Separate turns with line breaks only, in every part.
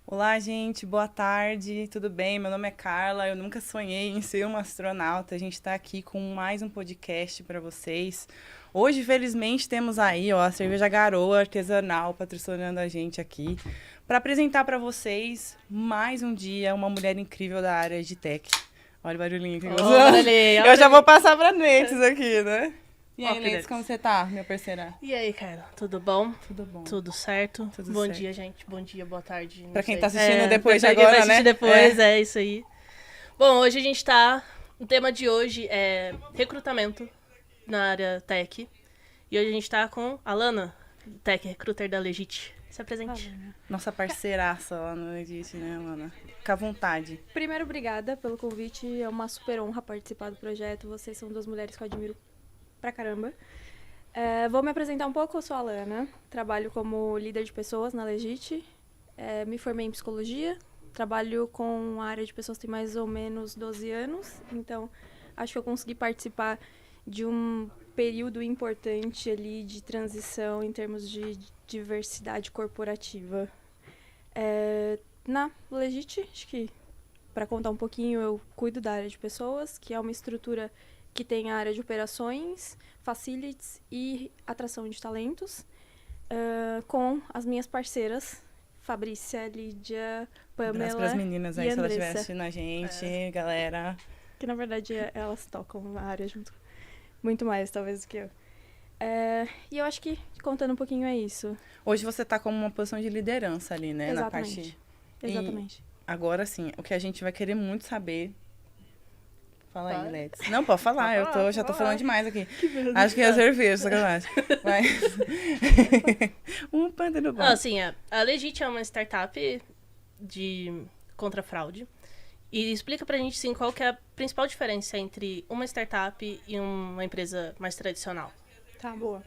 Olá, gente, boa tarde, tudo bem? Meu nome é Carla, eu nunca sonhei em ser uma astronauta. A gente está aqui com mais um podcast para vocês. Hoje, felizmente, temos aí ó, a cerveja Garoa artesanal patrocinando a gente aqui para apresentar para vocês mais um dia uma mulher incrível da área de tech. Olha o barulhinho que eu já vou passar para Netes aqui, né? E aí, Netes, como você tá, minha parceira?
E aí, Carla, tudo bom?
Tudo bom.
Tudo certo?
Tudo
Bom
certo.
dia, gente. Bom dia, boa tarde.
Pra quem
sei.
tá assistindo depois de
pra quem
agora,
vai assistir
né?
depois, é isso aí. Bom, hoje a gente tá... O tema de hoje é recrutamento na área tech. E hoje a gente tá com a Lana, tech recruiter da Legit. Se apresente.
Nossa parceiraça lá no Edit, né, Lana? Fica à vontade.
Primeiro, obrigada pelo convite. É uma super honra participar do projeto. Vocês são duas mulheres que eu admiro pra caramba. Vou me apresentar um pouco. Eu sou a Lana. Trabalho como líder de pessoas na Legit. Me formei em psicologia. Trabalho com a área de pessoas tem mais ou menos 12 anos. Então, acho que eu consegui participar de um período importante ali de transição em termos de diversidade corporativa. Na Legit, acho que para contar um pouquinho, eu cuido da área de pessoas, que é uma estrutura que tem a área de operações, facilities e atração de talentos, com as minhas parceiras, Fabrícia, Lídia, Pamela
Para as meninas aí,
e
se ela
Andressa.
estiver assistindo a gente, galera.
Que, na verdade, elas tocam a área junto. Muito mais, talvez, do que eu. E eu acho que, contando um pouquinho, é isso.
Hoje você tá como uma posição de liderança ali, né?
Exatamente.
Na parte...
Exatamente.
E agora, sim, o que a gente vai querer muito saber... Fala aí,
Fala.
Let's. Não, pode falar, já tô falando demais aqui. Acho que é
Tá.
cerveja, sacanagem. Mas... um pântano bom.
Não, assim, a Legit é uma startup contra fraude. E explica pra gente, sim, qual que é a principal diferença entre uma startup e uma empresa mais tradicional.
Tá, boa.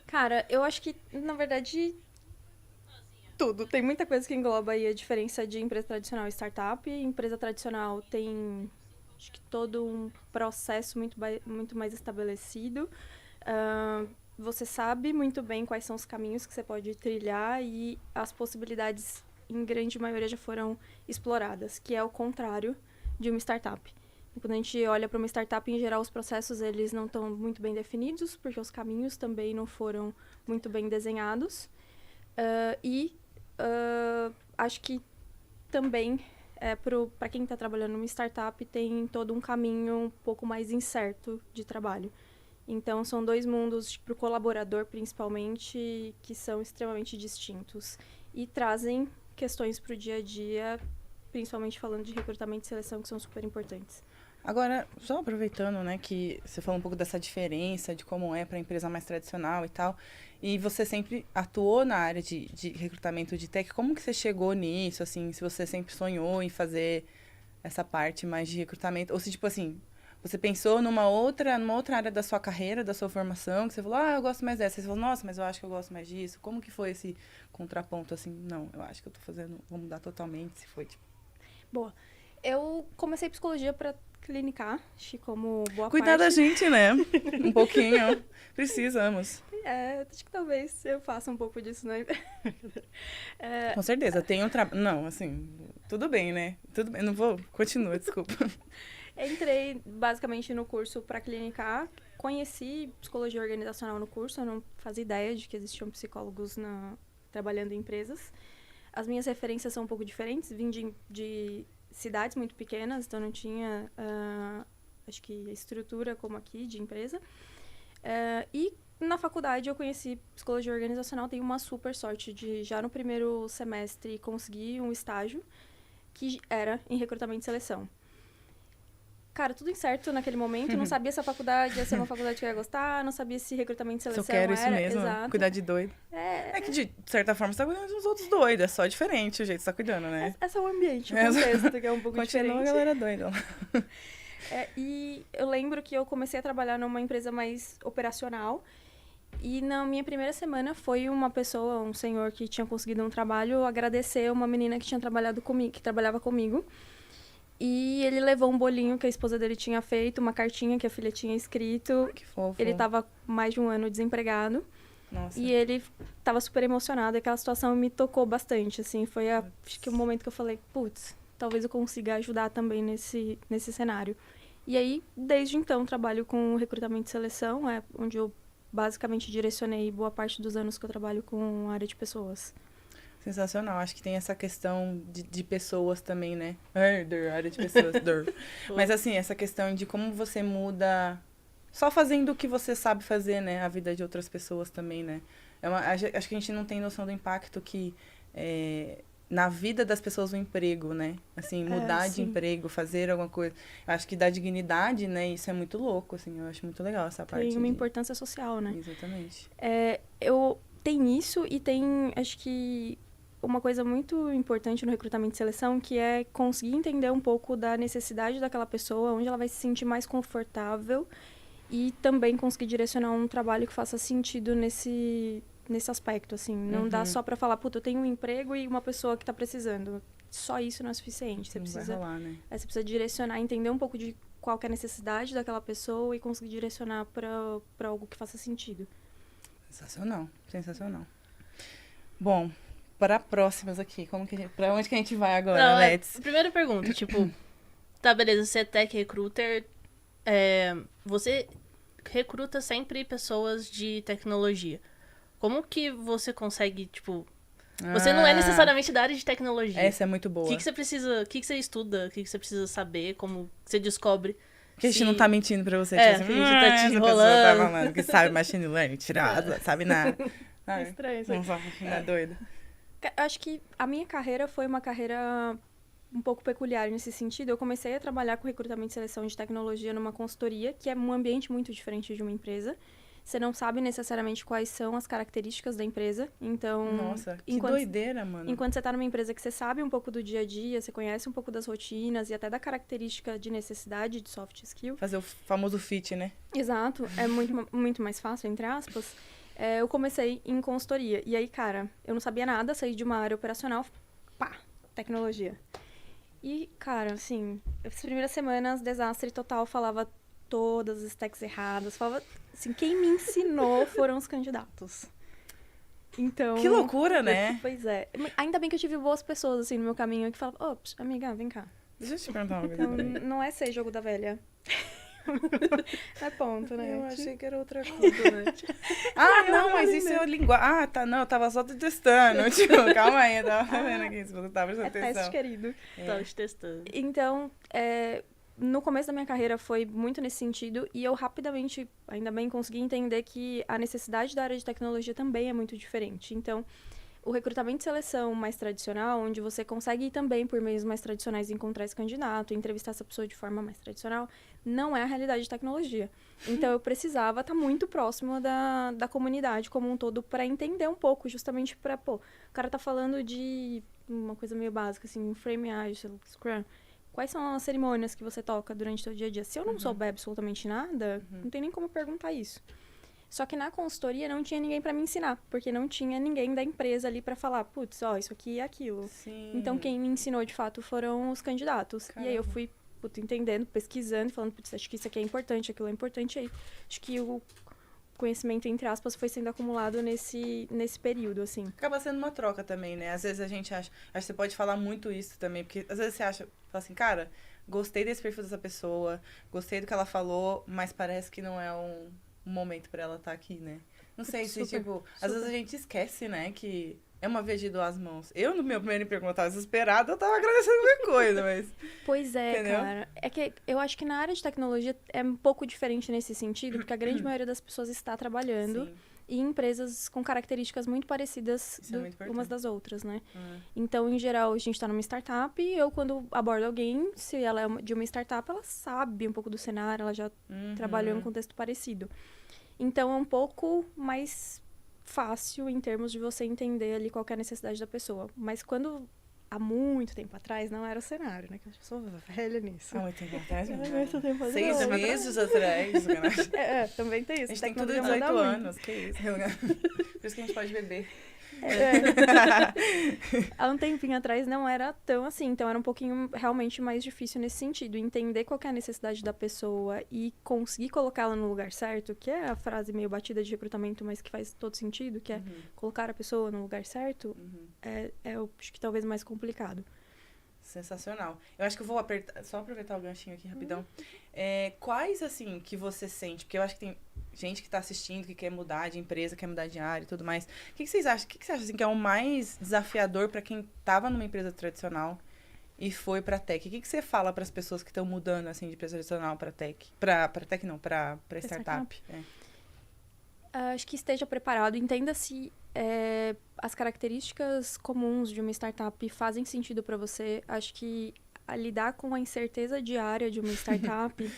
Cara, eu acho que, na verdade, tudo. Tem muita coisa que engloba aí a diferença de empresa tradicional e startup. Empresa tradicional tem, acho que, todo um processo muito mais estabelecido. Você sabe muito bem quais são os caminhos que você pode trilhar e as possibilidades, em grande maioria, já foram exploradas, que é o contrário de uma startup. Quando a gente olha para uma startup, em geral, os processos eles não estão muito bem definidos, porque os caminhos também não foram muito bem desenhados. Acho que também, para quem está trabalhando numa startup, tem todo um caminho um pouco mais incerto de trabalho. Então, são dois mundos, para o colaborador, principalmente, que são extremamente distintos. E trazem questões para o dia a dia, principalmente falando de recrutamento e seleção, que são super importantes.
Agora, só aproveitando, né, que você falou um pouco dessa diferença de como é para a empresa mais tradicional e tal, e você sempre atuou na área de recrutamento de tech, como que você chegou nisso, assim, se você sempre sonhou em fazer essa parte mais de recrutamento, ou se, tipo assim, você pensou numa outra área da sua carreira, da sua formação, que você falou, eu gosto mais dessa, você falou, nossa, mas eu acho que eu gosto mais disso, como que foi esse contraponto, assim, não, eu acho que eu tô fazendo, vou mudar totalmente, se foi, tipo...
Boa. Eu comecei psicologia para clinicar, acho que como boa
Cuidar
parte.
da gente, né? Um pouquinho. Precisamos.
Acho que talvez eu faça um pouco disso, né?
Com certeza. Tem um trabalho... Não, assim, tudo bem, né? Tudo bem. Não vou... Continua, desculpa.
Entrei basicamente no curso para clinicar. Conheci psicologia organizacional no curso. Eu não fazia ideia de que existiam psicólogos trabalhando em empresas. As minhas referências são um pouco diferentes. Vim de cidades muito pequenas, então não tinha, acho que, estrutura como aqui, de empresa. E na faculdade eu conheci psicologia organizacional. Tenho uma super sorte de, já no primeiro semestre, conseguir um estágio que era em recrutamento e seleção. Cara, tudo incerto naquele momento. Não sabia se a faculdade ia ser uma faculdade que eu ia gostar, não sabia se recrutamento e seleção
Se eu quero
era.
isso mesmo,
Exato.
cuidar de doido. É que, de certa forma, você tá cuidando dos outros doidos. É só diferente o jeito que você tá cuidando, né?
Esse é o ambiente, o contexto, que é um pouco
Continua
diferente.
a galera doida.
E eu lembro que eu comecei a trabalhar numa empresa mais operacional. E na minha primeira semana foi uma pessoa, um senhor que tinha conseguido um trabalho, agradecer uma menina que tinha trabalhado comigo, que trabalhava comigo. E ele levou um bolinho que a esposa dele tinha feito, uma cartinha que a filha tinha escrito.
Que fofo.
Ele estava mais de um ano desempregado.
Nossa.
E ele tava super emocionado, e aquela situação me tocou bastante, assim, foi acho que o momento que eu falei, putz, talvez eu consiga ajudar também nesse cenário. E aí, desde então, trabalho com recrutamento e seleção, onde eu basicamente direcionei boa parte dos anos que eu trabalho com a área de pessoas.
Sensacional. Acho que tem essa questão de pessoas também, né? Área de pessoas. Mas assim, essa questão de como você muda só fazendo o que você sabe fazer, né? A vida de outras pessoas também, né? Acho que a gente não tem noção do impacto que na vida das pessoas o emprego, né? Assim, mudar de emprego, fazer alguma coisa. Acho que dá dignidade, né? Isso é muito louco, assim. Eu acho muito legal essa parte.
Tem uma importância social, né?
Exatamente.
Tem isso e tem, acho que, uma coisa muito importante no recrutamento e seleção, que é conseguir entender um pouco da necessidade daquela pessoa, onde ela vai se sentir mais confortável e também conseguir direcionar um trabalho que faça sentido nesse aspecto, assim. Não dá só pra falar, puta, eu tenho um emprego e uma pessoa que tá precisando. Só isso não é suficiente. Você precisa,
vai rolar, né?
você precisa direcionar, entender um pouco de qual que é a necessidade daquela pessoa e conseguir direcionar pra algo que faça sentido.
Sensacional, sensacional. Bom, para próximas aqui, pra onde que a gente vai agora, Let's?
Primeira pergunta, tipo, tá, beleza, você é tech recruiter, você recruta sempre pessoas de tecnologia. Como que você consegue, tipo, você não é necessariamente da área de tecnologia.
Essa é muito boa.
O que você precisa, o que você estuda, o que você precisa saber, como você descobre...
Porque a gente não tá mentindo pra você.
É,
tipo
a gente tá te
essa pessoa tá falando que sabe machine learning, tirada, sabe nada.
Estranho isso.
Não sabe, é doida.
Acho que a minha carreira foi uma carreira um pouco peculiar nesse sentido. Eu comecei a trabalhar com recrutamento e seleção de tecnologia numa consultoria, que é um ambiente muito diferente de uma empresa. Você não sabe necessariamente quais são as características da empresa. Então,
nossa, que doideira, mano.
Enquanto você tá numa empresa que você sabe um pouco do dia a dia, você conhece um pouco das rotinas e até da característica de necessidade de soft skill.
Fazer o famoso fit, né?
Exato. É muito mais fácil, entre aspas. Eu comecei em consultoria. E aí, cara, eu não sabia nada, saí de uma área operacional, tecnologia. E, cara, assim, as primeiras semanas, desastre total, falava todas as stacks erradas, falava, assim, quem me ensinou foram os candidatos. Então...
Que loucura, né?
Pois é. Ainda bem que eu tive boas pessoas, assim, no meu caminho, que falavam, ops, amiga, vem cá.
Deixa eu te perguntar uma coisa.
Então, não é ser jogo da velha. É ponto, né?
Eu achei que era outra coisa, né? Não, mas isso é linguagem. Tá, não, eu tava só testando. Tipo, calma aí, eu tava vendo aqui, se você tava prestando atenção.
Teste, querido.
Tava te testando.
Então, no começo da minha carreira foi muito nesse sentido e eu rapidamente, ainda bem, consegui entender que a necessidade da área de tecnologia também é muito diferente. Então, o recrutamento e seleção mais tradicional, onde você consegue ir também por meios mais tradicionais encontrar esse candidato, entrevistar essa pessoa de forma mais tradicional, não é a realidade de tecnologia. Então, eu precisava estar muito próximo da comunidade como um todo para entender um pouco, justamente para, o cara tá falando de uma coisa meio básica, assim, frame agile, Scrum. Quais são as cerimônias que você toca durante o seu dia a dia? Se eu não souber absolutamente nada, não tem nem como perguntar isso. Só que na consultoria não tinha ninguém para me ensinar, porque não tinha ninguém da empresa ali para falar, putz, isso aqui é aquilo.
Sim.
Então, quem me ensinou, de fato, foram os candidatos.
Caramba.
E aí eu fui, entendendo, pesquisando, falando, putz, acho que isso aqui é importante, aquilo é importante. Aí acho que o conhecimento, entre aspas, foi sendo acumulado nesse período, assim.
Acaba sendo uma troca também, né? Às vezes a gente acha que você pode falar muito isso também, porque às vezes você fala assim, cara, gostei desse perfil dessa pessoa, gostei do que ela falou, mas parece que não é um momento pra ela estar aqui, né? Não sei se, às vezes a gente esquece, né, que é uma via de duas mãos. Eu, no meu primeiro emprego, eu tava desesperada, eu tava agradecendo qualquer coisa, mas...
Pois é,
entendeu?
cara. É que eu acho que na área de tecnologia é um pouco diferente nesse sentido, porque a grande maioria das pessoas está trabalhando
Sim.
em empresas com características muito parecidas
Isso é muito importante.
umas das outras, né? Então, em geral, a gente tá numa startup e eu, quando abordo alguém, se ela é de uma startup, ela sabe um pouco do cenário, ela já trabalhou em um contexto parecido. Então, é um pouco mais fácil em termos de você entender ali qual que é a necessidade da pessoa. Mas quando, há muito tempo atrás, não era o cenário, né? Que eu sou velha nisso.
Há muito tempo atrás,
Há muito tempo atrás.
6 meses atrás.
Também tem
A
isso.
gente tem tudo
Tecnologia
18
muda muito.
anos, que isso. Por isso que a gente pode beber.
Há um tempinho atrás não era tão assim, então era um pouquinho realmente mais difícil nesse sentido. Entender qual que é a necessidade da pessoa e conseguir colocá-la no lugar certo, que é a frase meio batida de recrutamento, mas que faz todo sentido, que é colocar a pessoa no lugar certo, eu acho que talvez mais complicado.
Sensacional. Eu acho que eu vou só aproveitar o ganchinho aqui rapidão. Quais, assim, que você sente? Porque eu acho que tem gente que tá assistindo, que quer mudar de empresa, quer mudar de área e tudo mais. O que vocês acham? O que você acha assim, que é o mais desafiador para quem tava numa empresa tradicional e foi pra tech? O que você fala para as pessoas que estão mudando, assim, de empresa tradicional pra tech? Pra tech não, pra startup.
Acho que esteja preparado. Entenda se as características comuns de uma startup fazem sentido para você. Acho que lidar com a incerteza diária de uma startup,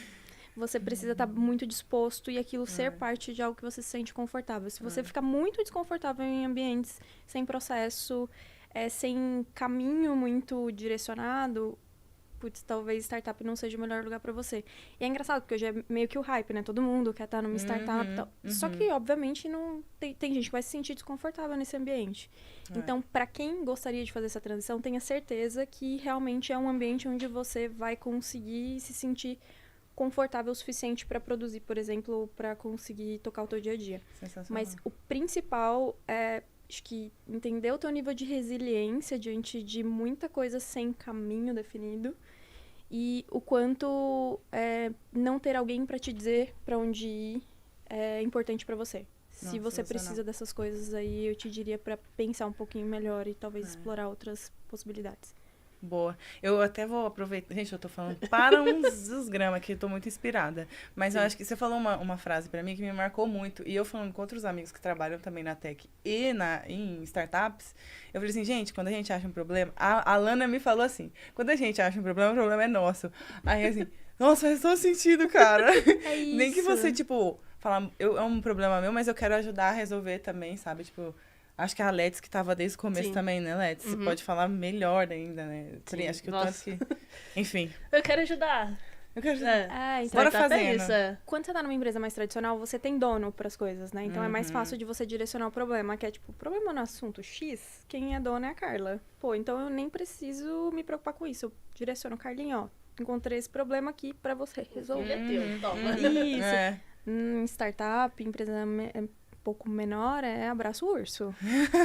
você precisa estar muito disposto e aquilo ser parte de algo que você se sente confortável. Se você ficar muito desconfortável em ambientes sem processo, sem caminho muito direcionado, putz, talvez startup não seja o melhor lugar pra você. E é engraçado, porque hoje é meio que o hype, né? Todo mundo quer estar numa startup e tal. Só que, obviamente, não tem gente que vai se sentir desconfortável nesse ambiente. Então, pra quem gostaria de fazer essa transição, tenha certeza que realmente é um ambiente onde você vai conseguir se sentir confortável o suficiente pra produzir, por exemplo, pra conseguir tocar o teu dia a dia. Mas o principal é, acho que entender o teu nível de resiliência diante de muita coisa sem caminho definido e o quanto não ter alguém para te dizer para onde ir é importante para você. Se você precisa dessas coisas aí, eu te diria para pensar um pouquinho melhor e talvez explorar outras possibilidades.
Boa. Eu até vou aproveitar. Gente, eu tô falando para uns gramas aqui, eu tô muito inspirada. Mas eu acho que você falou uma frase pra mim que me marcou muito. E eu falando com outros amigos que trabalham também na tech e em startups, eu falei assim, gente, quando a gente acha um problema... A Lana me falou assim, quando a gente acha um problema, o problema é nosso. Aí assim, nossa, faz todo sentido, cara.
É isso.
Nem que você, tipo, falar, é um problema meu, mas eu quero ajudar a resolver também, sabe? Tipo... Acho que a Let's que tava desde o começo também, né, Let's? Você pode falar melhor ainda, né?
Sim.
Acho que o tanto que... Enfim.
Eu quero ajudar.
Eu quero ajudar.
Então,
Bora fazendo.
É isso,
Quando você tá numa empresa mais tradicional, você tem dono pras coisas, né? Então é mais fácil de você direcionar o problema, que é tipo, o problema no assunto X, quem é dona é a Carla. Pô, então eu nem preciso me preocupar com isso. Eu direciono, Carlinha, ó, encontrei esse problema aqui pra você resolver.
Ele é teu, toma.
Isso. Startup, empresa pouco menor, abraço o urso.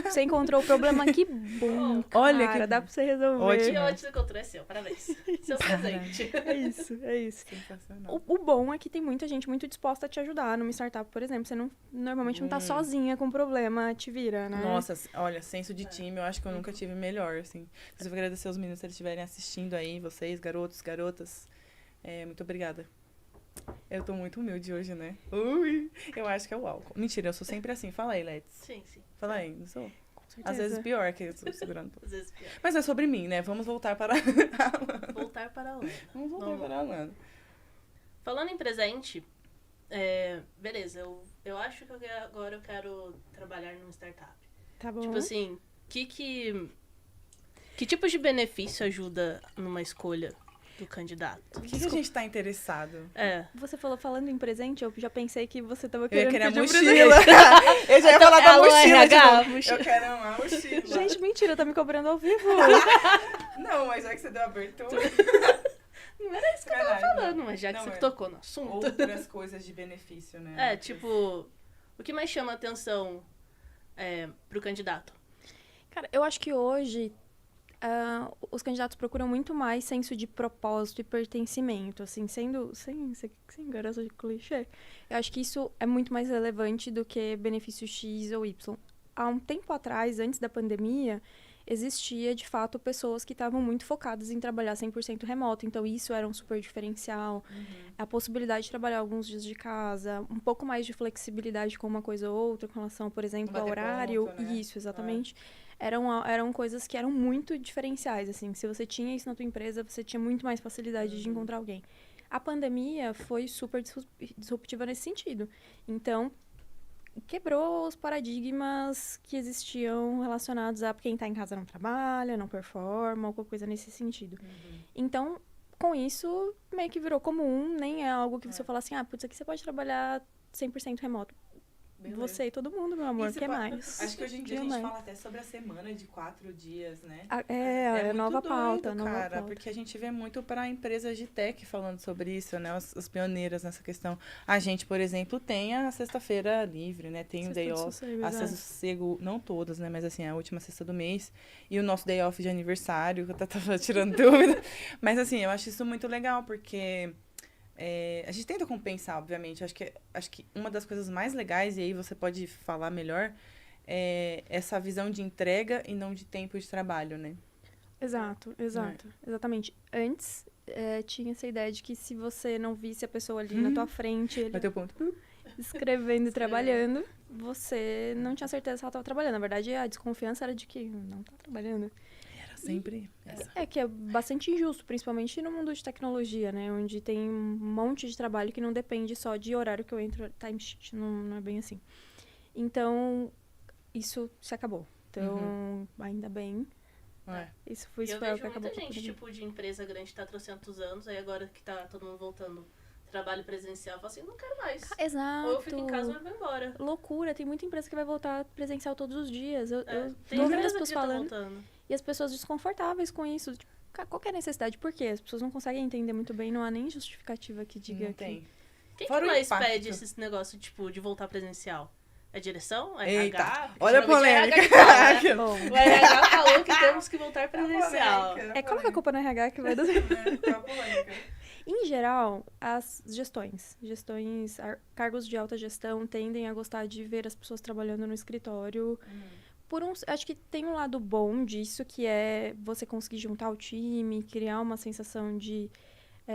Você encontrou o problema, que bom, cara.
Olha que...
dá pra você resolver.
Ótimo. Que ótimo encontrou, é seu, parabéns. Seu presente.
É isso.
Sensacional.
O bom é que tem muita gente muito disposta a te ajudar. Numa startup, por exemplo, você normalmente não tá sozinha com o problema, te vira, né?
Nossa, olha, senso de time, eu acho que eu nunca tive melhor, assim. Preciso agradecer os meninos se eles estiverem assistindo aí, vocês, garotos, garotas. Muito obrigada. Eu tô muito humilde hoje, né? Ui, eu acho que é o álcool. Mentira, eu sou sempre assim. Fala aí, Let's.
Sim.
Fala aí, não sou?
Com certeza.
Às vezes pior, que eu tô segurando.
Às vezes pior.
Mas é sobre mim, né? Vamos voltar para...
Voltar para a Lana.
Vamos voltar para a Lana.
Falando em presente, beleza, eu acho que agora eu quero trabalhar numa startup.
Tá bom.
Tipo assim, que tipo de benefício ajuda numa escolha do candidato?
O que a gente tá interessado?
Você falando em presente, eu já pensei que você tava
Eu ia
querendo
querer a
pedir
mochila. Eu já ia falar da mochila.
RH,
Eu quero uma mochila.
Gente, mentira, tá me cobrando ao vivo.
Não, mas já que você deu abertura...
Não era isso que eu tava falando, mas já que você tocou no assunto.
Outras coisas de benefício, né?
Tipo, o que mais chama atenção pro candidato?
Cara, eu acho que hoje os candidatos procuram muito mais senso de propósito e pertencimento, assim, sem garota de clichê. Eu acho que isso é muito mais relevante do que benefício X ou Y. Há um tempo atrás, antes da pandemia, existia, de fato, pessoas que estavam muito focadas em trabalhar 100% remoto. Então, isso era um super diferencial. A possibilidade de trabalhar alguns dias de casa, um pouco mais de flexibilidade com uma coisa ou outra, com relação, por exemplo, ao horário.
Ponto, né?
Isso, exatamente. Eram coisas que eram muito diferenciais, assim. Se você tinha isso na tua empresa, você tinha muito mais facilidade de encontrar alguém. A pandemia foi super disruptiva nesse sentido. Então, quebrou os paradigmas que existiam relacionados a quem tá em casa não trabalha, não performa, alguma coisa nesse sentido. Então, com isso, meio que virou comum, nem é algo que você fala assim, putz, aqui você pode trabalhar 100% remoto.
Beleza.
Você e todo mundo, meu amor,
E você
quer
fa-
mais?
Acho que hoje em dia a
Quer
gente
mais?
fala até sobre a semana de 4 dias, né?
É
muito
nova
doido,
pauta, nova
cara,
pauta.
porque a gente vê muito para empresas de tech falando sobre isso, né? As pioneiras nessa questão. A gente, por exemplo, tem a sexta-feira livre, né? Tem o
Sexta
day
de
off,
sossego,
a
exato.
sexta de sossego, não todas, né? Mas assim, a última sexta do mês. E o nosso day off de aniversário, que eu tava tirando dúvida. Mas assim, eu acho isso muito legal, porque a gente tenta compensar, obviamente. Acho que uma das coisas mais legais, e aí você pode falar melhor, é essa visão de entrega e não de tempo de trabalho, né?
Exato. Exatamente. Antes, tinha essa ideia de que se você não visse a pessoa ali na tua frente, ele
Vai ter o ponto.
escrevendo e trabalhando, você não tinha certeza se ela estava trabalhando. Na verdade, a desconfiança era de que não tá trabalhando.
Era sempre essa.
É que é bastante injusto, principalmente no mundo de tecnologia, né? Onde tem um monte de trabalho que não depende só de horário que eu entro, timesheet, não é bem assim. Então, isso se acabou. Então, ainda bem.
É.
Isso
E eu
foi o
vejo
que acabou.
muita gente, tipo, de empresa grande que tá há 300 anos, aí agora que tá todo mundo voltando trabalho presencial, fala assim, não quero mais.
Exato.
Ou eu fico em casa ou eu vou embora.
Loucura, tem muita empresa que vai voltar presencial todos os dias. Eu
Tem
tô ouvindo
empresa
as
que
pessoas
já tá
falando.
voltando.
E as pessoas desconfortáveis com isso. Tipo, cara, qual que é a necessidade? Por quê? As pessoas não conseguem entender muito bem, não há nem justificativa que diga
Não
que...
tem.
Quem
Fora
que
o
mais
impacto.
pede esse negócio, tipo, de voltar presencial? É direção? É
Eita,
RH?
olha a
Geralmente é
polêmica.
RH que fala, né?
Bom,
O RH falou que temos que voltar presencial.
coloca a culpa no RH que vai dar...
polêmica.
Em geral, as gestões, cargos de alta gestão tendem a gostar de ver as pessoas trabalhando no escritório. Acho que tem um lado bom disso, que é você conseguir juntar o time, criar uma sensação de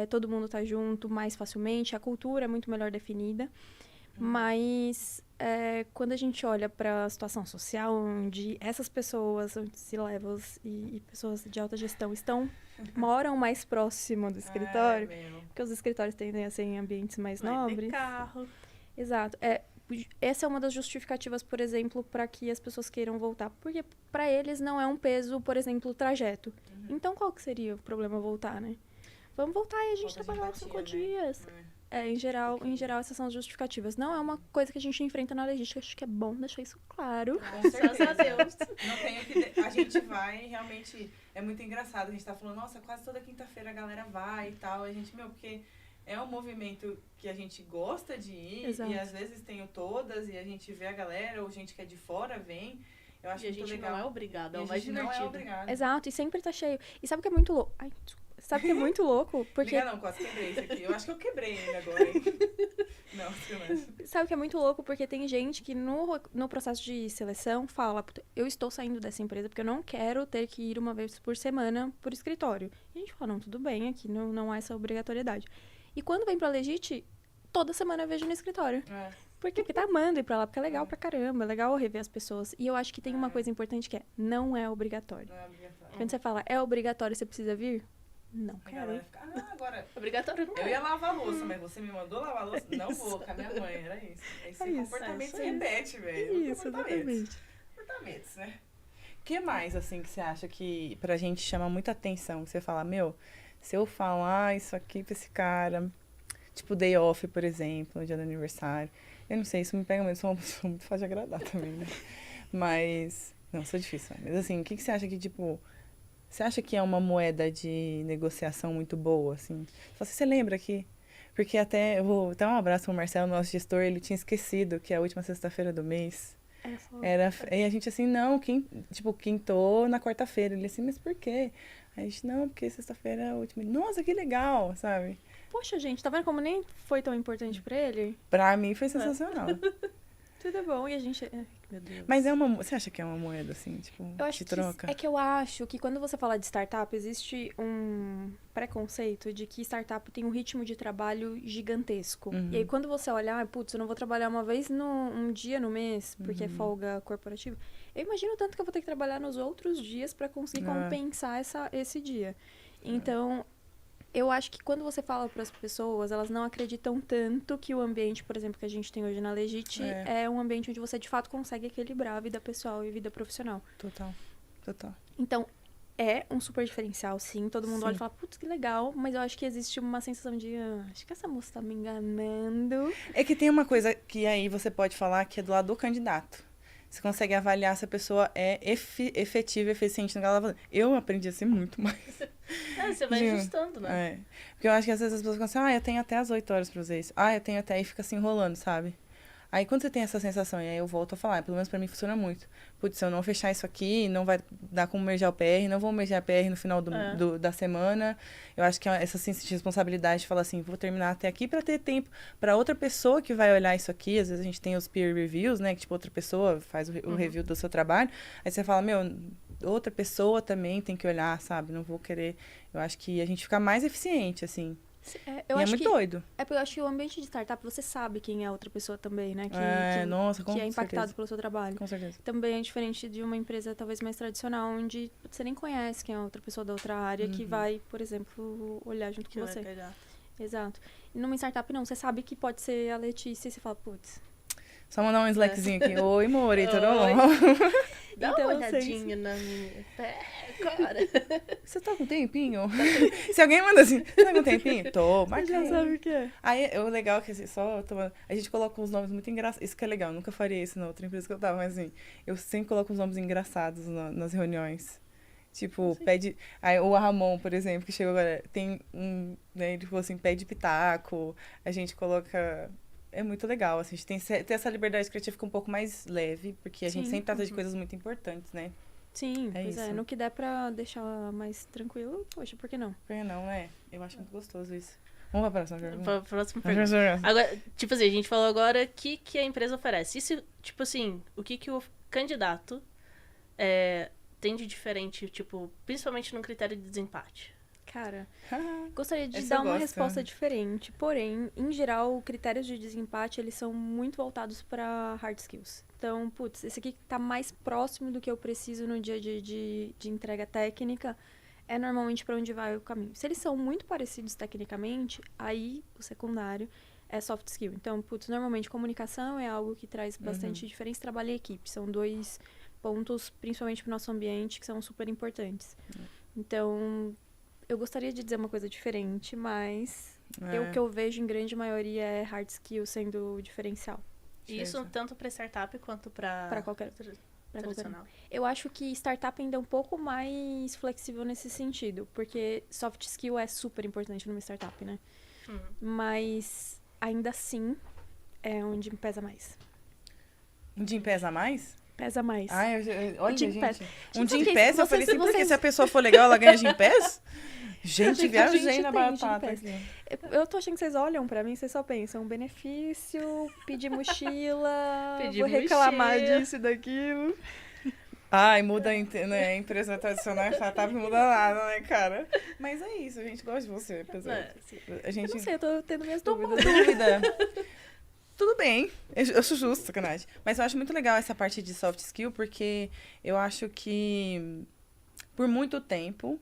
todo mundo tá junto mais facilmente, a cultura é muito melhor definida. Mas quando a gente olha para a situação social, onde essas pessoas, C-levels e pessoas de alta gestão moram mais próximo do escritório, porque os escritórios tendem a ser em ambientes mais
Vai ter
nobres.
carro.
Exato. Essa é uma das justificativas, por exemplo, para que as pessoas queiram voltar. Porque para eles não é um peso, por exemplo, o trajeto. Então, qual que seria o problema voltar, né? Vamos voltar e a gente
Falta de
trabalhar
empatia,
5
né?
dias. Em geral, essas são as justificativas. Não é uma coisa que a gente enfrenta na legística. Acho que é bom deixar isso claro.
Com
Graças a Deus.
Não tem o que... A gente vai, realmente... É muito engraçado. A gente tá falando, nossa, quase toda quinta-feira a galera vai e tal. A gente, porque é um movimento que a gente gosta de ir.
Exato.
E às vezes tem o todas e a gente vê a galera, ou gente que é de fora vem. Eu acho
E a
muito
gente
legal.
não é obrigado, é
E
o
a
mais
gente não é
divertido.
obrigado.
Exato, e sempre tá cheio. E sabe o que é muito louco? Ai, desculpa. Sabe o que é muito louco? Porque
Liga não, quase quebrei isso aqui. Eu acho que eu quebrei ele agora, hein? Não, silêncio.
sabe o que é muito louco? Porque tem gente que no processo de seleção fala, "Puta, eu estou saindo dessa empresa porque eu não quero ter que ir uma vez por semana por escritório." E a gente fala, não, tudo bem, aqui não há essa obrigatoriedade. E quando vem pra Legit, toda semana eu vejo no escritório. Por quê? Porque tá amando ir pra lá, porque é legal pra caramba, é legal rever as pessoas. E eu acho que tem uma coisa importante que não é obrigatório.
Não é obrigatório.
Quando você fala, é obrigatório, você precisa vir? Não
A
quero.
galera fica, agora...
Obrigatório não
Eu
é.
ia lavar a louça, mas você me mandou lavar a louça? Não vou, com a minha mãe, era isso. Esse
isso,
comportamento
isso
se
aí.
repete, velho.
Isso, exatamente.
Comportamentos, né? O que mais, assim, que você acha que pra gente chama muita atenção? Você fala, se eu falar isso aqui pra esse cara, tipo day off, por exemplo, no dia do aniversário, eu não sei, isso me pega mesmo, sou muito fácil de agradar também, né? Mas, não, sou difícil, mas assim, o que você acha que, tipo, você acha que é uma moeda de negociação muito boa, assim? Você lembra que... Porque até, eu vou dar um abraço pro Marcelo, nosso gestor, ele tinha esquecido que a última sexta-feira do mês e a gente assim, não, quintou na quarta-feira. Ele assim, mas por quê? Aí a gente, não, porque sexta-feira é a última. Nossa, que legal, sabe?
Poxa, gente, tá vendo como nem foi tão importante pra ele?
Pra mim foi sensacional.
Tudo bom, e a gente... Meu Deus.
Mas você acha que é uma moeda, assim, tipo,
Eu acho
de
que
troca?
é que eu acho que quando você fala de startup, existe um preconceito de que startup tem um ritmo de trabalho gigantesco. E aí, quando você olhar, putz, eu não vou trabalhar uma vez um dia no mês, porque é folga corporativa. Eu imagino tanto que eu vou ter que trabalhar nos outros dias pra conseguir compensar esse dia. Então, eu acho que quando você fala para as pessoas, elas não acreditam tanto que o ambiente, por exemplo, que a gente tem hoje na Legit é um ambiente onde você, de fato, consegue equilibrar a vida pessoal e a vida profissional.
Total.
Então, é um super diferencial, sim. Todo mundo
Sim.
olha e fala, putz, que legal. Mas eu acho que existe uma sensação de, acho que essa moça tá me enganando.
É que tem uma coisa que aí você pode falar que é do lado do candidato. Você consegue avaliar se a pessoa é efetiva, eficiente no que ela tá fazendo. Eu aprendi a ser muito mais.
Você vai
Juro.
ajustando, né?
É. Porque eu acho que às vezes as pessoas ficam assim, eu tenho até as 8 horas pra fazer isso. Eu tenho até, e fica se enrolando, sabe? Aí quando você tem essa sensação, e aí eu volto a falar, pelo menos pra mim funciona muito. Putz, se eu não fechar isso aqui, não vai dar como mergear o PR, não vou mergear o PR no final da semana. Eu acho que essa senso de responsabilidade de falar assim, vou terminar até aqui pra ter tempo pra outra pessoa que vai olhar isso aqui. Às vezes a gente tem os peer reviews, né? Que tipo, outra pessoa faz o review do seu trabalho. Aí você fala, outra pessoa também tem que olhar, sabe? Não vou querer. Eu acho que a gente fica mais eficiente, assim.
Eu
e
acho
é muito doido.
É porque eu acho que o ambiente de startup, você sabe quem é a outra pessoa também, né?
Nossa, com
que é impactado
certeza.
pelo seu trabalho.
Com certeza.
Também é diferente de uma empresa talvez mais tradicional, onde você nem conhece quem é a outra pessoa da outra área que vai, por exemplo, olhar junto com você.
Vai pegar.
Exato. E numa startup não, você sabe que pode ser a Letícia e você fala, putz.
Só mandar um slackzinho aqui. Oi, More, tudo
Oi.
bom?
Dá
Então,
uma olhadinha na minha cara.
Você tá com tempinho? Se alguém manda assim, você tá com tempinho? Tô,
Você
marquei.
já sabe o que é.
Aí, o legal é que assim, a gente coloca uns nomes muito engraçados. Isso que é legal, eu nunca faria isso na outra empresa que eu tava, mas assim, eu sempre coloco uns nomes engraçados nas reuniões. Tipo, pede... Aí, o Ramon, por exemplo, que chegou agora, tem né, ele falou assim, pede pitaco, a gente coloca... É muito legal, assim, a gente tem essa liberdade criativa fica um pouco mais leve, porque a gente
Sim.
sempre trata de coisas muito importantes, né?
Sim,
É
pois
isso.
no que der pra deixar mais tranquilo, poxa, por que não?
Por que não, né? Eu acho muito gostoso isso. Vamos pra próxima pergunta.
Próxima pergunta. Agora, tipo assim, a gente falou agora o que a empresa oferece. Isso, tipo assim, o que o candidato tem de diferente, tipo, principalmente no critério de desempate?
Cara, gostaria de
Essa
dar
eu
uma
gosto.
resposta diferente, porém, em geral, critérios de desempate, eles são muito voltados para hard skills. Então, putz, esse aqui tá mais próximo do que eu preciso no dia a dia de entrega técnica, é normalmente para onde vai o caminho. Se eles são muito parecidos tecnicamente, aí o secundário é soft skill. Então, putz, normalmente comunicação é algo que traz bastante diferença, trabalho em equipe. São 2 pontos, principalmente para o nosso ambiente, que são super importantes. Então, eu gostaria de dizer uma coisa diferente, mas o que eu vejo em grande maioria é hard skill sendo o diferencial.
E isso tanto para startup quanto para
qualquer
tradicional.
Eu acho que startup ainda é um pouco mais flexível nesse sentido, porque soft skill é super importante numa startup, né? Mas ainda assim é onde pesa mais.
Um dia pesa mais?
Pesa mais.
Olha,
Gym
gente.
Pass.
Um
Tipo,
Gym Pass, eu falei assim, porque
vocês-
se a pessoa for legal, ela ganha Gym Pass? Gente, viajei
gente
na
tem
batata.
Gym Pass. Eu tô achando que vocês olham pra mim, vocês só pensam benefício, pedir mochila,
Pedir
vou reclamar
mochila.
disso e daquilo.
Muda né? Empresa tradicional, startup não muda nada, né, cara? Mas é isso, a gente gosta de você, apesar. A gente
Eu não sei, eu tô tendo minhas
tô com
dúvidas.
dúvida. Tudo bem, eu acho justo, sacanagem. Mas eu acho muito legal essa parte de soft skill, porque eu acho que por muito tempo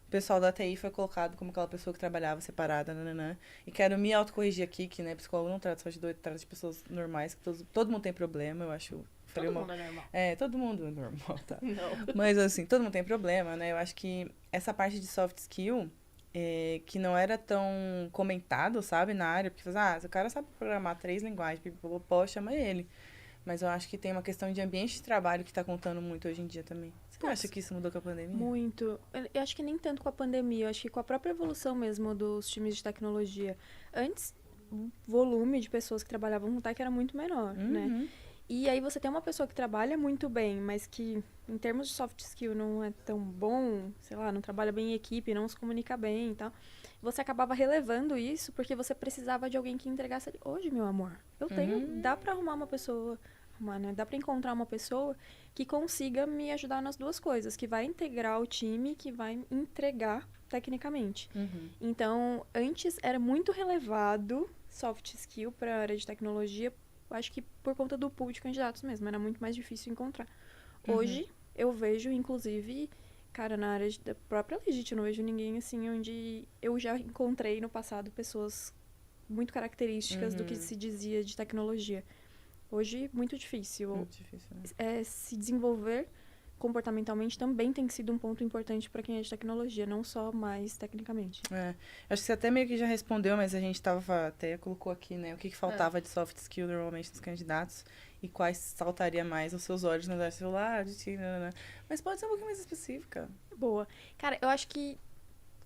o pessoal da TI foi colocado como aquela pessoa que trabalhava separada, nananã. E quero me autocorrigir aqui, que né, psicólogo não trata só de doido, trata de pessoas normais, que todo mundo tem problema, eu acho.
Todo mundo é normal.
Todo mundo é normal, tá?
Não.
Mas assim, todo mundo tem problema, né? Eu acho que essa parte de soft skill, que não era tão comentado, sabe, na área, porque se o cara sabe programar 3 linguagens, pô, chama ele. Mas eu acho que tem uma questão de ambiente de trabalho que tá contando muito hoje em dia também. Você acha que isso mudou com a pandemia?
Muito. Eu acho que nem tanto com a pandemia, eu acho que com a própria evolução mesmo dos times de tecnologia. Antes, o volume de pessoas que trabalhavam com tech era muito menor, né? E aí você tem uma pessoa que trabalha muito bem, mas que em termos de soft skill não é tão bom, sei lá, não trabalha bem em equipe, não se comunica bem e tal. Você acabava relevando isso porque você precisava de alguém que entregasse ali. Hoje, meu amor, eu tenho, dá pra arrumar uma pessoa, né? Dá pra encontrar uma pessoa que consiga me ajudar nas duas coisas, que vai integrar o time, que vai entregar tecnicamente. Então, antes era muito relevado soft skill para a área de tecnologia, acho que por conta do pool de candidatos mesmo, era muito mais difícil encontrar. Hoje, eu vejo, inclusive, cara, na área da própria Legit, eu não vejo ninguém assim, onde eu já encontrei no passado pessoas muito características do que se dizia de tecnologia. Hoje, muito difícil.
Muito difícil, né?
É se desenvolver comportamentalmente também tem sido um ponto importante para quem é de tecnologia, não só mais tecnicamente.
Acho que você até meio que já respondeu, mas a gente até colocou aqui, né? O que faltava de soft skill normalmente nos candidatos e quais saltaria mais aos seus olhos no celular, mas pode ser um pouquinho mais específica.
Boa. Cara, eu acho que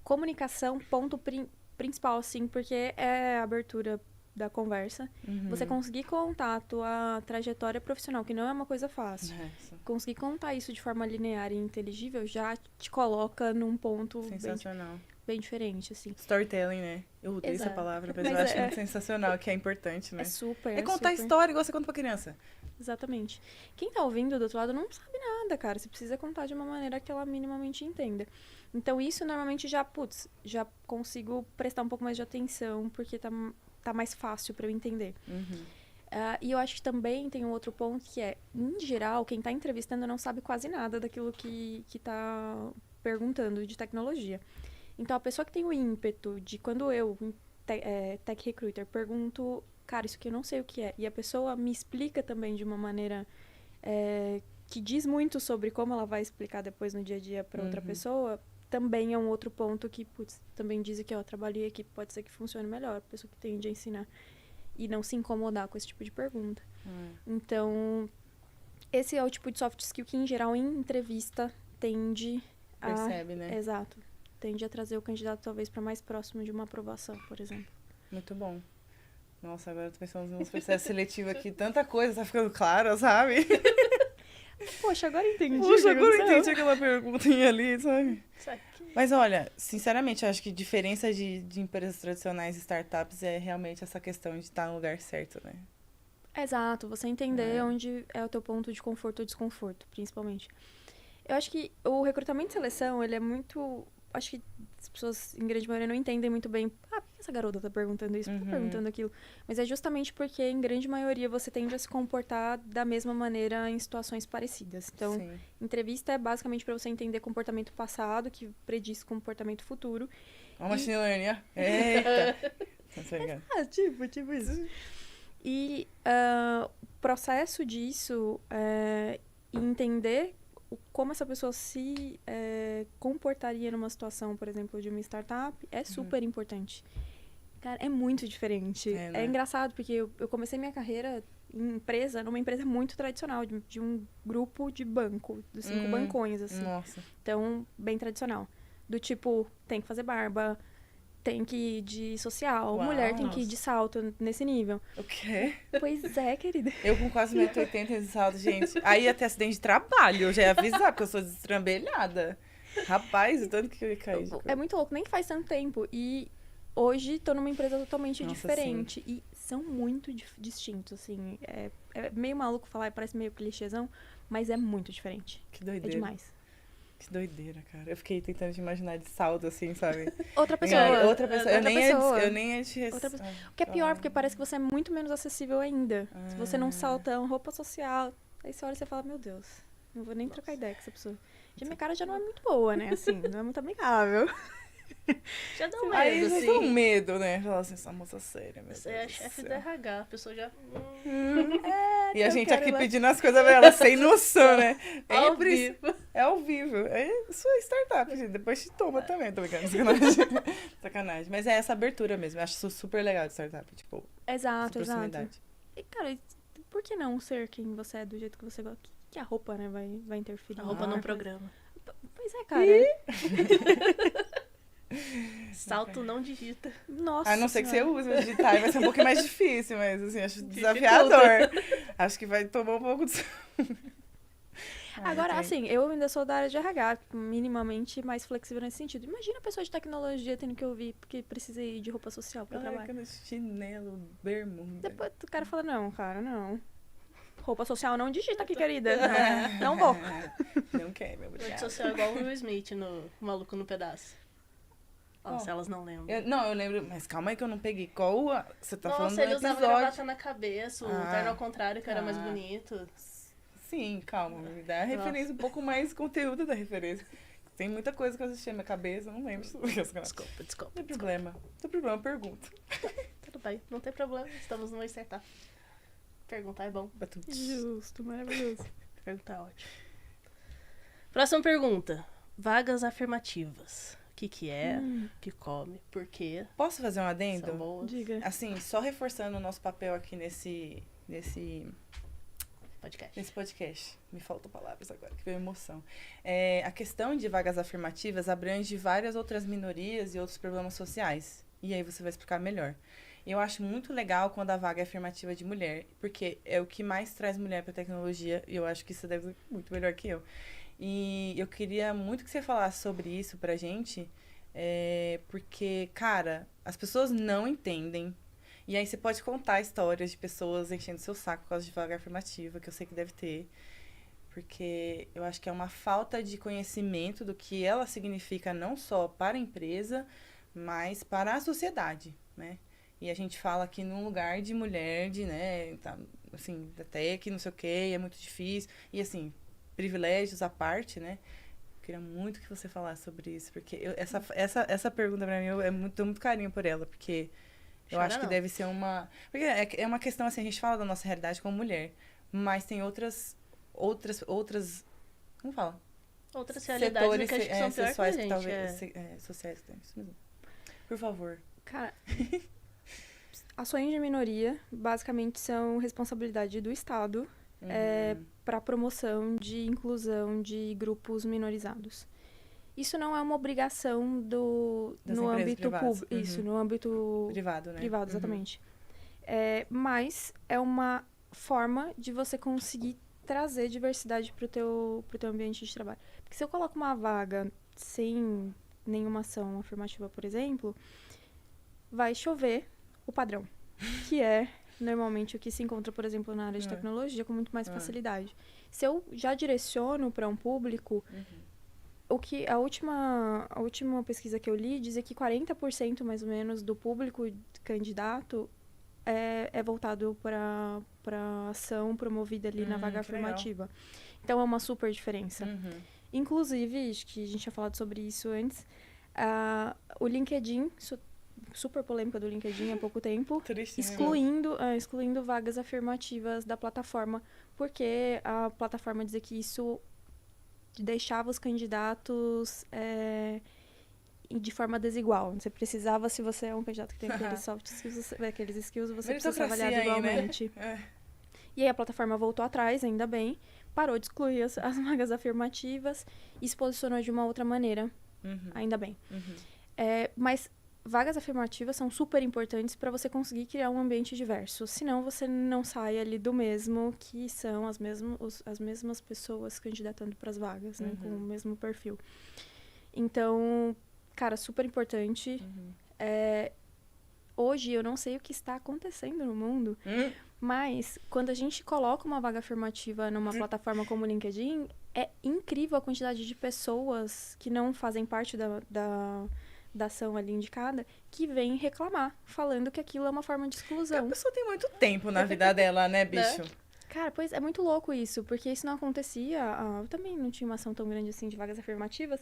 comunicação, ponto principal, assim, porque é a abertura da conversa. Você conseguir contar a tua trajetória profissional, que não é uma coisa fácil. Conseguir contar isso de forma linear e inteligível já te coloca num ponto bem diferente, assim.
Storytelling, né? Eu odeio essa palavra, mas eu acho muito sensacional, que é importante, né?
É super.
É contar história igual você conta pra criança.
Exatamente. Quem tá ouvindo do outro lado não sabe nada, cara. Você precisa contar de uma maneira que ela minimamente entenda. Então, isso normalmente já consigo prestar um pouco mais de atenção, porque tá mais fácil pra eu entender. E eu acho que também tem um outro ponto que é, em geral, quem tá entrevistando não sabe quase nada daquilo que tá perguntando de tecnologia. Então, a pessoa que tem o ímpeto de quando eu, tech recruiter, pergunto, cara, isso aqui eu não sei o que é, e a pessoa me explica também de uma maneira que diz muito sobre como ela vai explicar depois no dia a dia para outra pessoa, também é um outro ponto que, também diz que, trabalho em equipe pode ser que funcione melhor, a pessoa que tende a ensinar e não se incomodar com esse tipo de pergunta. Então, esse é o tipo de soft skill que, em geral, em entrevista, tende a...
Percebe, né?
Exato. Tende a trazer o candidato, talvez, para mais próximo de uma aprovação, por exemplo.
Muito bom. Nossa, agora eu tô pensando nos processos seletivos aqui. Tanta coisa tá ficando clara, sabe?
Poxa, agora entendi.
Puxa, agora eu entendi aquela perguntinha ali, sabe? Mas olha, sinceramente, eu acho que a diferença de empresas tradicionais e startups é realmente essa questão de estar no lugar certo, né?
Exato, você entender onde é o teu ponto de conforto ou desconforto, principalmente. Eu acho que o recrutamento e seleção, ele é muito... Acho que as pessoas, em grande maioria, não entendem muito bem. Por que essa garota tá perguntando isso? Por que tá perguntando aquilo? Mas é justamente porque, em grande maioria, você tende a se comportar da mesma maneira em situações parecidas. Então, entrevista é basicamente para você entender comportamento passado, que prediz comportamento futuro.
Uma machine learning, ó. Eita!
Tipo isso. E o processo disso é entender como essa pessoa se comportaria numa situação, por exemplo, de uma startup, é super importante. Cara, é muito diferente.
Né?
É engraçado, porque eu comecei minha carreira numa empresa muito tradicional, de um grupo de banco, dos 5 bancões, assim.
Nossa.
Então, bem tradicional. Do tipo, tem que fazer barba, tem que ir de social, mulher tem que ir de salto, nesse nível.
O quê?
Pois é, querida.
Eu com quase 1,80 m de salto, gente. Aí ia ter acidente de trabalho, eu já ia avisar, porque eu sou destrambelhada. Rapaz, o tanto que eu ia cair.
É muito louco, nem faz tanto tempo. E hoje tô numa empresa totalmente diferente.
Sim.
E são muito distintos, assim. É meio maluco falar, parece meio clichêzão, mas é muito diferente.
Que doideira.
É demais.
Que doideira, cara. Eu fiquei tentando te imaginar de salto, assim, sabe?
Outra pessoa.
Outra pessoa. Eu nem ia te...
O que é pior, porque parece que você é muito menos acessível ainda. Se você não salta uma roupa social, aí você olha e você fala, meu Deus, não vou nem trocar ideia com essa pessoa. Já minha cara já não é muito boa, né? Assim, não é muito amigável.
Já dá um medo,
aí já
assim.
dá um medo, né? Falar assim, essa moça séria, meu
Você
Deus
é
do
chefe
céu.
do RH, a pessoa já...
E a
eu
gente
quero
aqui
lá.
pedindo as coisas pra ela, sem noção, né?
Ao vivo.
É ao vivo. É sua startup, gente. Depois te toma também, tô brincando. Sacanagem. Sacanagem. Mas é essa abertura mesmo. Eu acho isso super legal de startup. Tipo,
Exato,
essa
exato.
proximidade.
E, cara, por que não ser quem você é, do jeito que você gosta? Que a roupa, né, vai interferir.
A roupa não programa.
Pois é, cara.
Salto não digita.
Nossa.
A não ser que você use o digital, vai ser um pouquinho mais difícil, mas assim, acho
Dificulta.
desafiador. Acho que vai tomar um pouco de...
Agora, assim, eu ainda sou da área de RH, minimamente mais flexível nesse sentido. Imagina a pessoa de tecnologia tendo que ouvir porque precisa ir de roupa social pra trabalho.
Chinelo, bermuda.
Depois o cara fala, não, cara, não. Roupa social não digita aqui, querida. Não vou.
Não quer, meu
Rede
Deus.
social igual o Will Smith no Maluco no Pedaço. Nossa, elas não lembram.
Eu lembro, mas calma aí que eu não peguei. Qual você tá falando
Nossa, ele
do
usava
episódio?
gravata na cabeça, o terno ao contrário, que era mais bonito.
Sim, calma, me dá a referência, um pouco mais conteúdo da referência. Tem muita coisa que eu assisti na minha cabeça, eu não lembro.
Desculpa.
Não tem problema. Não tem problema, pergunta.
Tudo bem, não tem problema, estamos numa startup. Perguntar é bom.
Justo, maravilhoso.
Perguntar é ótimo. Próxima pergunta. Vagas afirmativas. O que é? O que come? Por quê?
Posso fazer um adendo?
São boas?
Diga.
Assim, só reforçando o nosso papel aqui nesse
Podcast.
podcast. Me faltam palavras agora, que veio emoção. A questão de vagas afirmativas abrange várias outras minorias e outros problemas sociais. E aí você vai explicar melhor. Eu acho muito legal quando a vaga é afirmativa de mulher, porque é o que mais traz mulher para tecnologia, e eu acho que isso deve ser muito melhor que eu. E eu queria muito que você falasse sobre isso pra gente, porque, cara, as pessoas não entendem. E aí você pode contar histórias de pessoas enchendo seu saco por causa de vaga afirmativa, que eu sei que deve ter. Porque eu acho que é uma falta de conhecimento do que ela significa não só para a empresa, mas para a sociedade, né? E a gente fala aqui num lugar de mulher, assim, até que não sei o quê, é muito difícil. E assim, privilégios à parte, né? Queria muito que você falasse sobre isso, porque essa pergunta pra mim, tenho muito carinho por ela, porque eu acho que deve ser uma... Porque é uma questão, assim, a gente fala da nossa realidade como mulher, mas tem outras como fala?
Outras realidades que acho que são pior que a
sexuais
gente.
que talvez, sociais, isso mesmo. Por favor.
Cara, ações de minoria basicamente são responsabilidade do Estado para promoção de inclusão de grupos minorizados. Isso não é uma obrigação no âmbito público. Isso, no âmbito
privado, né?
Privado, exatamente. Mas é uma forma de você conseguir trazer diversidade pro teu ambiente de trabalho. Porque se eu coloco uma vaga sem nenhuma ação afirmativa, por exemplo, vai chover o padrão, que é normalmente o que se encontra, por exemplo, na área de tecnologia com muito mais facilidade. Se eu já direciono para um público, o que a última pesquisa que eu li dizia que 40% mais ou menos do público candidato é voltado para ação promovida ali na vaga afirmativa. Legal. Então é uma super diferença. Inclusive, acho que a gente tinha falado sobre isso antes, o LinkedIn, super polêmica do LinkedIn há pouco tempo, excluindo vagas afirmativas da plataforma, porque a plataforma dizia que isso deixava os candidatos de forma desigual. Você precisava, se você é um candidato que tem aqueles soft skills, aqueles skills, você precisa ser avaliado igualmente. Né? E aí a plataforma voltou atrás, ainda bem, parou de excluir as vagas afirmativas e se posicionou de uma outra maneira, ainda bem. Mas vagas afirmativas são super importantes para você conseguir criar um ambiente diverso. Senão você não sai ali do mesmo, que são as mesmas pessoas candidatando para as vagas, né? Com o mesmo perfil. Então, cara, super importante. Hoje, eu não sei o que está acontecendo no mundo, mas quando a gente coloca uma vaga afirmativa numa plataforma como o LinkedIn, é incrível a quantidade de pessoas que não fazem parte da ação ali indicada, que vem reclamar, falando que aquilo é uma forma de exclusão.
A pessoa tem muito tempo na vida dela, né, bicho?
Cara, pois é muito louco isso, porque isso não acontecia, eu também não tinha uma ação tão grande assim de vagas afirmativas,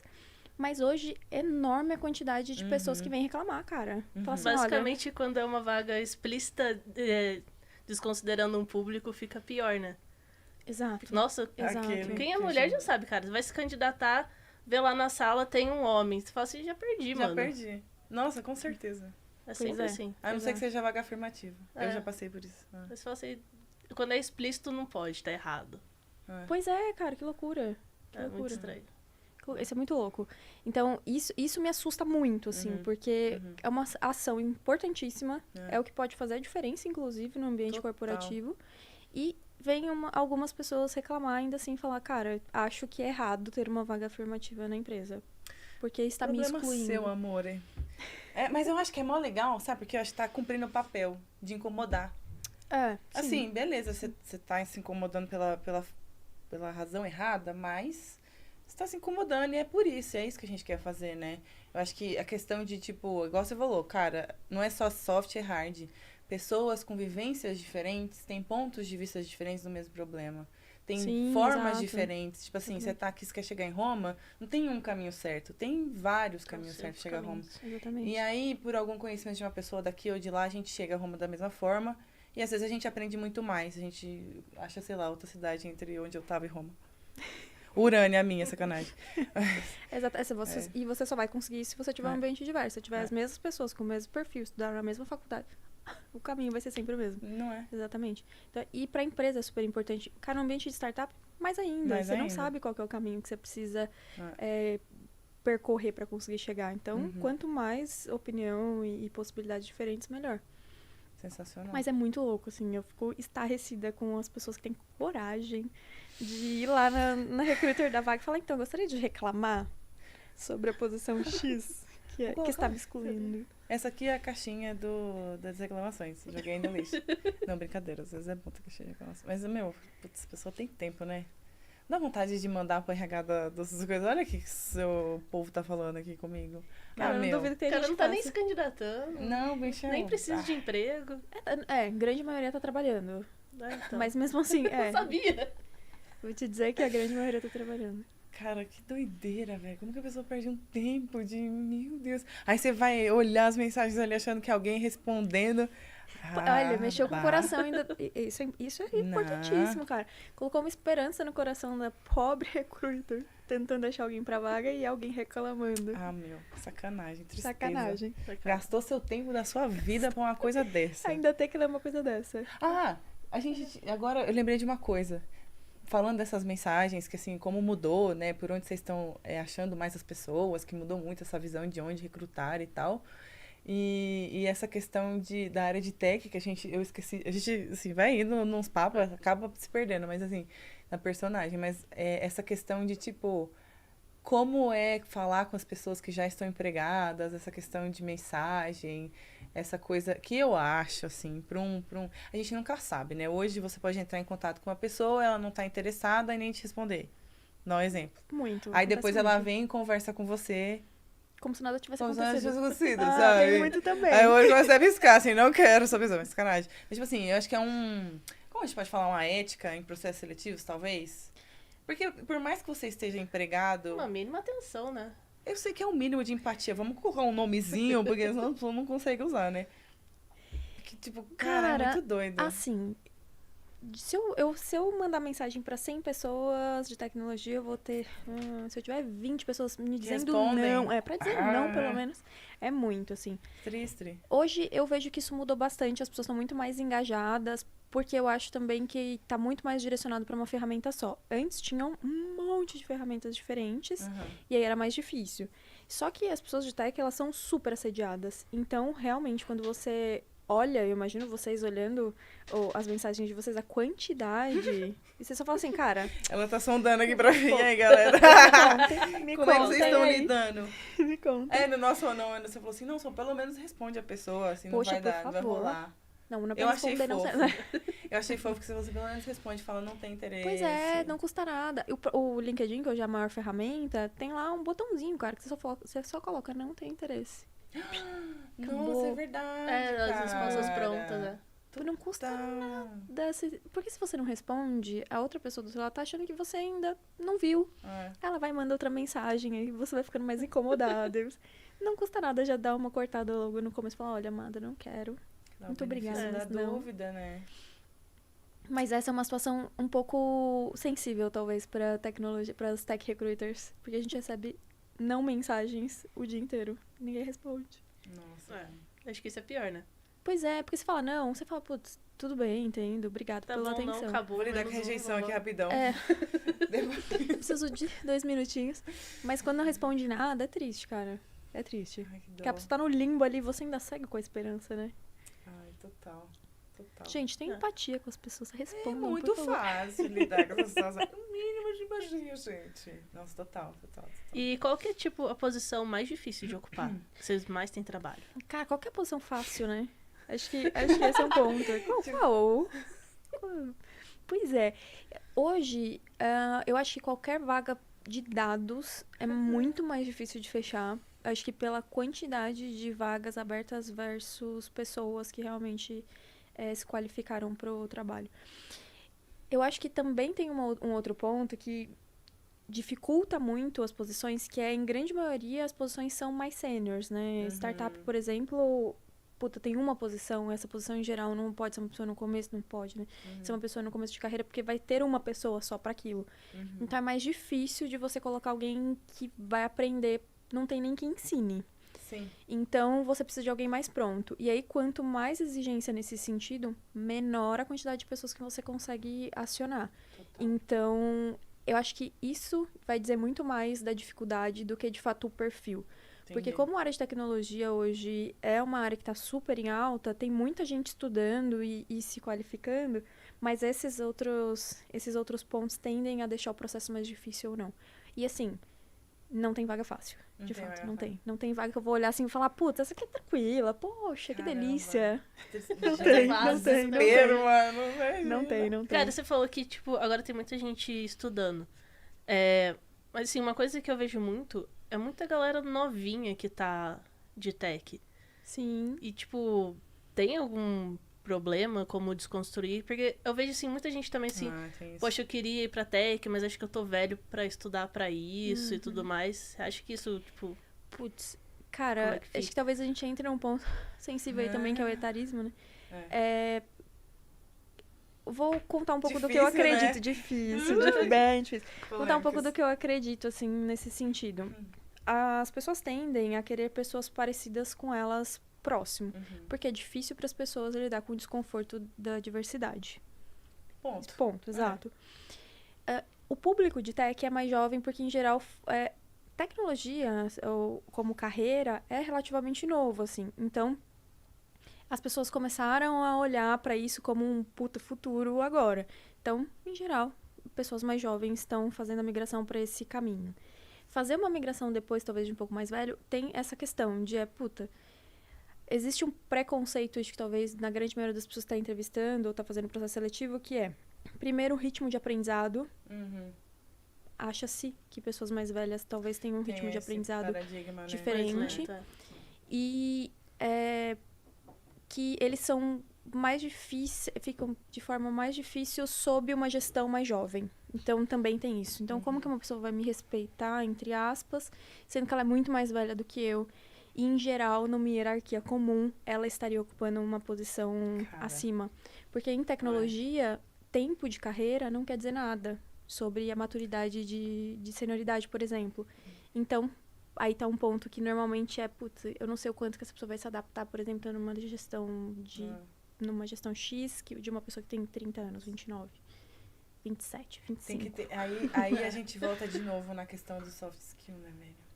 mas hoje é enorme a quantidade de pessoas que vêm reclamar, cara. Assim,
basicamente, quando é uma vaga explícita, desconsiderando um público, fica pior, né?
Exato.
Nossa, quem é mulher já sabe, cara. Você vai se candidatar, vê lá na sala, tem um homem. Você fala assim, já perdi, mano.
Já perdi. Nossa, com certeza.
É sempre assim.
A não ser que seja vaga afirmativa. Eu já passei por isso.
Você fala assim, quando é explícito, não pode, tá errado.
Pois é, cara, que loucura.
Muito estranho.
Isso é muito louco. Então, isso me assusta muito, assim, porque é uma ação importantíssima, é o que pode fazer a diferença, inclusive, no ambiente corporativo. E vem algumas pessoas reclamar ainda assim, falar, cara, acho que é errado ter uma vaga afirmativa na empresa. Porque está me excluindo.
Seu amor. Mas eu acho que é mó legal, sabe? Porque eu acho que tá cumprindo o papel de incomodar. Assim, beleza, você tá se incomodando pela razão errada, mas você tá se incomodando e é por isso, é isso que a gente quer fazer, né? Eu acho que a questão de, tipo, igual você falou, cara, não é só soft e hard. Pessoas com vivências diferentes têm pontos de vista diferentes do mesmo problema. Tem formas diferentes. Tipo assim, você tá aqui, você quer chegar em Roma, não tem um caminho certo. Tem vários caminhos certos para chegar a Roma.
Exatamente.
E aí, por algum conhecimento de uma pessoa daqui ou de lá, a gente chega a Roma da mesma forma. E às vezes a gente aprende muito mais. A gente acha, sei lá, outra cidade entre onde eu tava e Roma. Urânia, a minha, sacanagem.
Exato. E você só vai conseguir isso se você tiver um ambiente diverso. Se tiver as mesmas pessoas com o mesmo perfil, estudaram na mesma faculdade, o caminho vai ser sempre o mesmo.
Não é?
Exatamente. Então, e para a empresa é super importante. Cara, no ambiente de startup, mais ainda. Você não sabe qual que é o caminho que você precisa percorrer para conseguir chegar. Então, quanto mais opinião e possibilidades diferentes, melhor.
Sensacional.
Mas é muito louco, assim. Eu fico estarrecida com as pessoas que têm coragem de ir lá na recruiter da vaga e falar, então, gostaria de reclamar sobre a posição X que está me excluindo.
Essa aqui é a caixinha das reclamações. Joguei no lixo. Não, brincadeira. Às vezes é bom ter caixinha de reclamações. Mas, putz, a pessoa tem tempo, né? Dá vontade de mandar pro RH dessas coisas. Olha o que seu povo tá falando aqui comigo.
Cara, eu não duvido que tem gente
não tá nem se candidatando.
Não, bichão.
Nem precisa de emprego.
Grande maioria tá trabalhando.
Então.
Mas mesmo assim,
Eu sabia.
Vou te dizer que a grande maioria tá trabalhando.
Cara, que doideira, velho. Como que a pessoa perde um tempo de... Meu Deus. Aí você vai olhar as mensagens ali achando que alguém respondendo...
Olha, mexeu com o coração ainda. Isso é importantíssimo, cara. Colocou uma esperança no coração da pobre recruiter, tentando achar alguém pra vaga e alguém reclamando.
Sacanagem, tristeza.
Sacanagem.
Gastou seu tempo da sua vida pra uma coisa dessa.
Ainda tem que ler uma coisa dessa.
Agora eu lembrei de uma coisa. Falando dessas mensagens, que assim, como mudou, né? Por onde vocês estão achando mais as pessoas, que mudou muito essa visão de onde recrutar e tal. E essa questão da área de tech, que eu esqueci, a gente assim, vai indo nos papos, acaba se perdendo, mas assim, na personagem. Mas essa questão de, tipo, como é falar com as pessoas que já estão empregadas, essa questão de mensagem, essa coisa que eu acho, assim, a gente nunca sabe, né? Hoje você pode entrar em contato com uma pessoa, ela não tá interessada e nem te responder. Dá um exemplo.
Muito.
Aí depois ela vem e conversa com você.
Como se nada tivesse
acontecido.
Como se nada tivesse acontecido,
sabe?
Tem muito também.
Aí hoje você deve piscar, assim, não quero essa pessoa, mas sacanagem. Mas, tipo assim, eu acho que é como a gente pode falar, uma ética em processos seletivos, talvez? Porque por mais que você esteja empregado...
Uma mínima atenção, né?
Eu sei que é um mínimo de empatia. Vamos colocar um nomezinho, porque senão a pessoa não consegue usar, né? Que, tipo, cara, é muito doido.
Assim... Se eu mandar mensagem pra 100 pessoas de tecnologia, eu vou ter... se eu tiver 20 pessoas me dizendo não... pra dizer não, pelo menos. É muito, assim.
Triste.
Hoje, eu vejo que isso mudou bastante. As pessoas estão muito mais engajadas. Porque eu acho também que tá muito mais direcionado pra uma ferramenta só. Antes, tinham um monte de ferramentas diferentes. E aí, era mais difícil. Só que as pessoas de tech, elas são super assediadas. Então, realmente, quando você... Olha, eu imagino vocês olhando as mensagens de vocês, a quantidade. E você só fala assim, cara...
Ela tá sondando aqui pra mim, aí, galera. Como é que vocês estão lidando?
Me conta.
No nosso não, você falou assim, não, só pelo menos responde a pessoa, assim,
Poxa,
não vai dar, não vai rolar.
Não é pra
eu achei
responder,
fofo.
não.
Eu achei fofo que você pelo menos responde, fala, não tem interesse.
Pois é, não custa nada. O LinkedIn, que hoje é a maior ferramenta, tem lá um botãozinho, cara, que você só coloca, não tem interesse.
Nossa, é verdade.
As respostas prontas, né?
Não custa nada. Porque se você não responde, a outra pessoa do seu lado tá achando que você ainda não viu. Ela vai mandar outra mensagem, aí você vai ficando mais incomodado. Não custa nada já dar uma cortada logo no começo e falar, olha, amada, não quero. Muito obrigada.
Mas não. Dúvida, né?
Mas essa é uma situação um pouco sensível, talvez, pra tecnologia, para os tech recruiters. Porque a gente recebe não mensagens o dia inteiro. Ninguém responde.
Nossa.
Acho que isso é pior, né?
Pois é, porque você fala não, você fala, putz, tudo bem, entendo, obrigado pela atenção.
Não, acabou.
Vou lidar com a rejeição aqui rapidão.
Preciso de 2 minutinhos. Mas quando não responde nada, é triste, cara. É triste.
Ai, que dó.
Porque a pessoa tá no limbo ali, você ainda segue com a esperança, né?
Ai, total.
Gente, tem empatia com as pessoas, respondam,
É muito fácil lidar com essas situações. O mínimo de empatia, gente. Nossa, total.
E qual que é, tipo, a posição mais difícil de ocupar? Que vocês mais têm trabalho?
Cara, qualquer posição fácil, né? Acho que esse é um ponto. Qual? Pois é. Hoje, eu acho que qualquer vaga de dados é muito mais difícil de fechar. Acho que pela quantidade de vagas abertas versus pessoas que realmente se qualificaram para o trabalho. Eu acho que também tem um outro ponto que dificulta muito as posições, que é, em grande maioria, as posições são mais seniors, né? Startup, por exemplo, puta, tem uma posição, essa posição em geral não pode ser uma pessoa no começo, não pode, né? Ser uma pessoa no começo de carreira, porque vai ter uma pessoa só pra aquilo. Então é mais difícil de você colocar alguém que vai aprender, não tem nem que ensine.
Sim.
Então, você precisa de alguém mais pronto. E aí, quanto mais exigência nesse sentido, menor a quantidade de pessoas que você consegue acionar. Então, eu acho que isso vai dizer muito mais da dificuldade do que, de fato, o perfil. Porque como a área de tecnologia hoje é uma área que está super em alta, tem muita gente estudando e se qualificando, mas esses outros pontos tendem a deixar o processo mais difícil ou não. E assim, não tem vaga fácil. De fato, não tem. Não tem vaga que eu vou olhar assim e falar, putz, essa aqui é tranquila, poxa, que delícia.
Não
tem,
Não tem.
Cara, você falou que, tipo, agora tem muita gente estudando. Mas, assim, uma coisa que eu vejo muito é muita galera novinha que tá de tech.
Sim.
E, tipo, tem algum problema como desconstruir? Porque eu vejo, assim, muita gente também, assim, poxa, eu queria ir pra tech, mas acho que eu tô velho pra estudar pra isso e tudo mais. Você acha que isso, tipo...
Putz, cara, acho que talvez a gente entre num ponto sensível aí também, que é o etarismo, né? Vou contar um pouco do que eu acredito.
Né?
Difícil, bem difícil. Contar um pouco do que eu acredito, assim, nesse sentido. As pessoas tendem a querer pessoas parecidas com elas próximo. Porque é difícil para as pessoas lidar com o desconforto da diversidade. Ponto, exato. O público de tech é mais jovem porque, em geral, tecnologia, ou, como carreira, é relativamente novo, assim. Então, as pessoas começaram a olhar para isso como um puta futuro agora. Então, em geral, pessoas mais jovens estão fazendo a migração para esse caminho. Fazer uma migração depois, talvez de um pouco mais velho, tem essa questão de, existe um preconceito de que talvez na grande maioria das pessoas que está entrevistando ou está fazendo processo seletivo, que é, primeiro, o ritmo de aprendizado. Acha-se que pessoas mais velhas talvez tenham um ritmo de aprendizado diferente.
Né?
E que eles são mais difíceis, ficam de forma mais difícil sob uma gestão mais jovem. Então, também tem isso. Então, como que uma pessoa vai me respeitar, entre aspas, sendo que ela é muito mais velha do que eu? E, em geral, numa hierarquia comum, ela estaria ocupando uma posição acima. Porque em tecnologia, tempo de carreira não quer dizer nada sobre a maturidade de senioridade, por exemplo. Então, aí tá um ponto que normalmente eu não sei o quanto que essa pessoa vai se adaptar, por exemplo, numa gestão X, de uma pessoa que tem 30 anos, 29, 27, 25.
Tem que ter, aí a gente volta de novo na questão do soft skill, né, velho?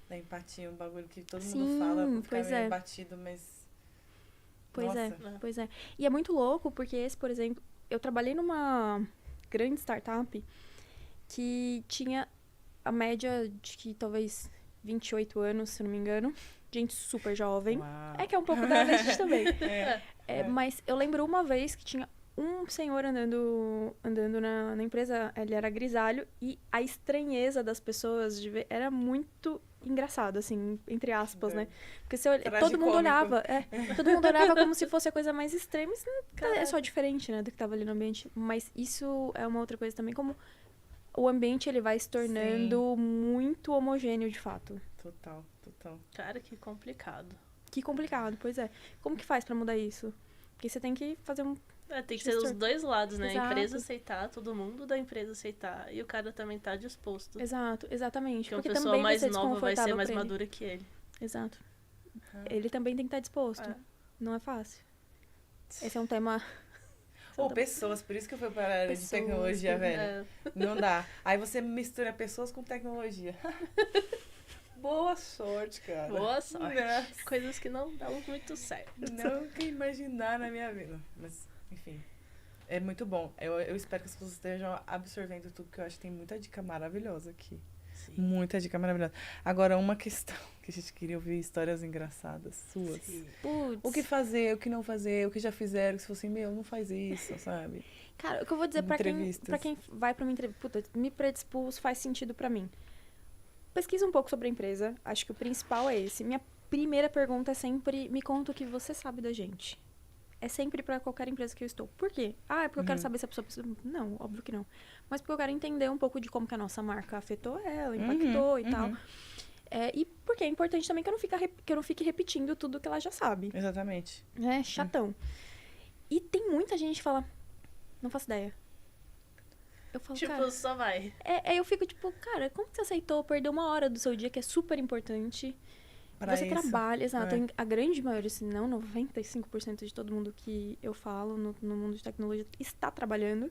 Da empatia, um bagulho que todo mundo fala, fica meio batido, mas...
Pois é. E é muito louco, porque esse, por exemplo, eu trabalhei numa grande startup que tinha a média de que talvez 28 anos, se não me engano. Gente super jovem.
Uau.
É que é um pouco da gente também. Mas eu lembro uma vez que tinha um senhor andando na empresa, ele era grisalho, e a estranheza das pessoas de ver era muito engraçado, assim, entre aspas, né? Porque todo mundo olhava, todo mundo olhava como se fosse a coisa mais extrema, isso é só diferente, né, do que tava ali no ambiente. Mas isso é uma outra coisa também, como o ambiente, ele vai se tornando muito homogêneo, de fato.
Total.
Cara, que complicado.
Que complicado, pois é. Como que faz pra mudar isso? Porque você tem que fazer
tem que ser os dois lados, né?
Exato.
A empresa aceitar, todo mundo da empresa aceitar. E o cara também tá disposto.
Exato, exatamente.
Porque uma
também
pessoa mais
vai ser
nova vai ser mais
pra ele.
madura que ele.
Exato. Ele também tem que estar disposto. Não é fácil. Esse é um tema...
pessoas, por isso que eu fui para a área de tecnologia, velho. Não dá. Aí você mistura pessoas com tecnologia. Boa sorte, cara.
Boa sorte.
Nossa.
Coisas que não dão muito certo.
Nunca imaginar na minha vida. Mas, enfim. É muito bom. Eu espero que as pessoas estejam absorvendo tudo, porque eu acho que tem muita dica maravilhosa aqui.
Sim.
Muita dica maravilhosa. Agora, uma questão que a gente queria ouvir histórias engraçadas suas. O que fazer, o que não fazer, o que já fizeram, que se fosse, não faz isso, sabe?
Cara, o que eu vou dizer pra quem vai pra uma entrevista, me predispus, faz sentido pra mim. Pesquisa um pouco sobre a empresa. Acho que o principal é esse. Minha primeira pergunta é sempre, me conta o que você sabe da gente. É sempre pra qualquer empresa que eu estou. Por quê? É porque eu quero saber se a pessoa precisa... Não, óbvio que não. Mas porque eu quero entender um pouco de como que a nossa marca afetou ela, impactou e tal. E por Porque é importante também que eu não fique repetindo tudo que ela já sabe.
Exatamente.
É chatão. E tem muita gente que fala, não faço ideia. Eu falo,
Tipo,
cara...
só vai.
eu fico tipo, cara, como que você aceitou perder 1 hora do seu dia, que é super importante?
Pra
Você
isso.
trabalha, exato.
É.
A grande maioria, se não 95% de todo mundo que eu falo no mundo de tecnologia está trabalhando.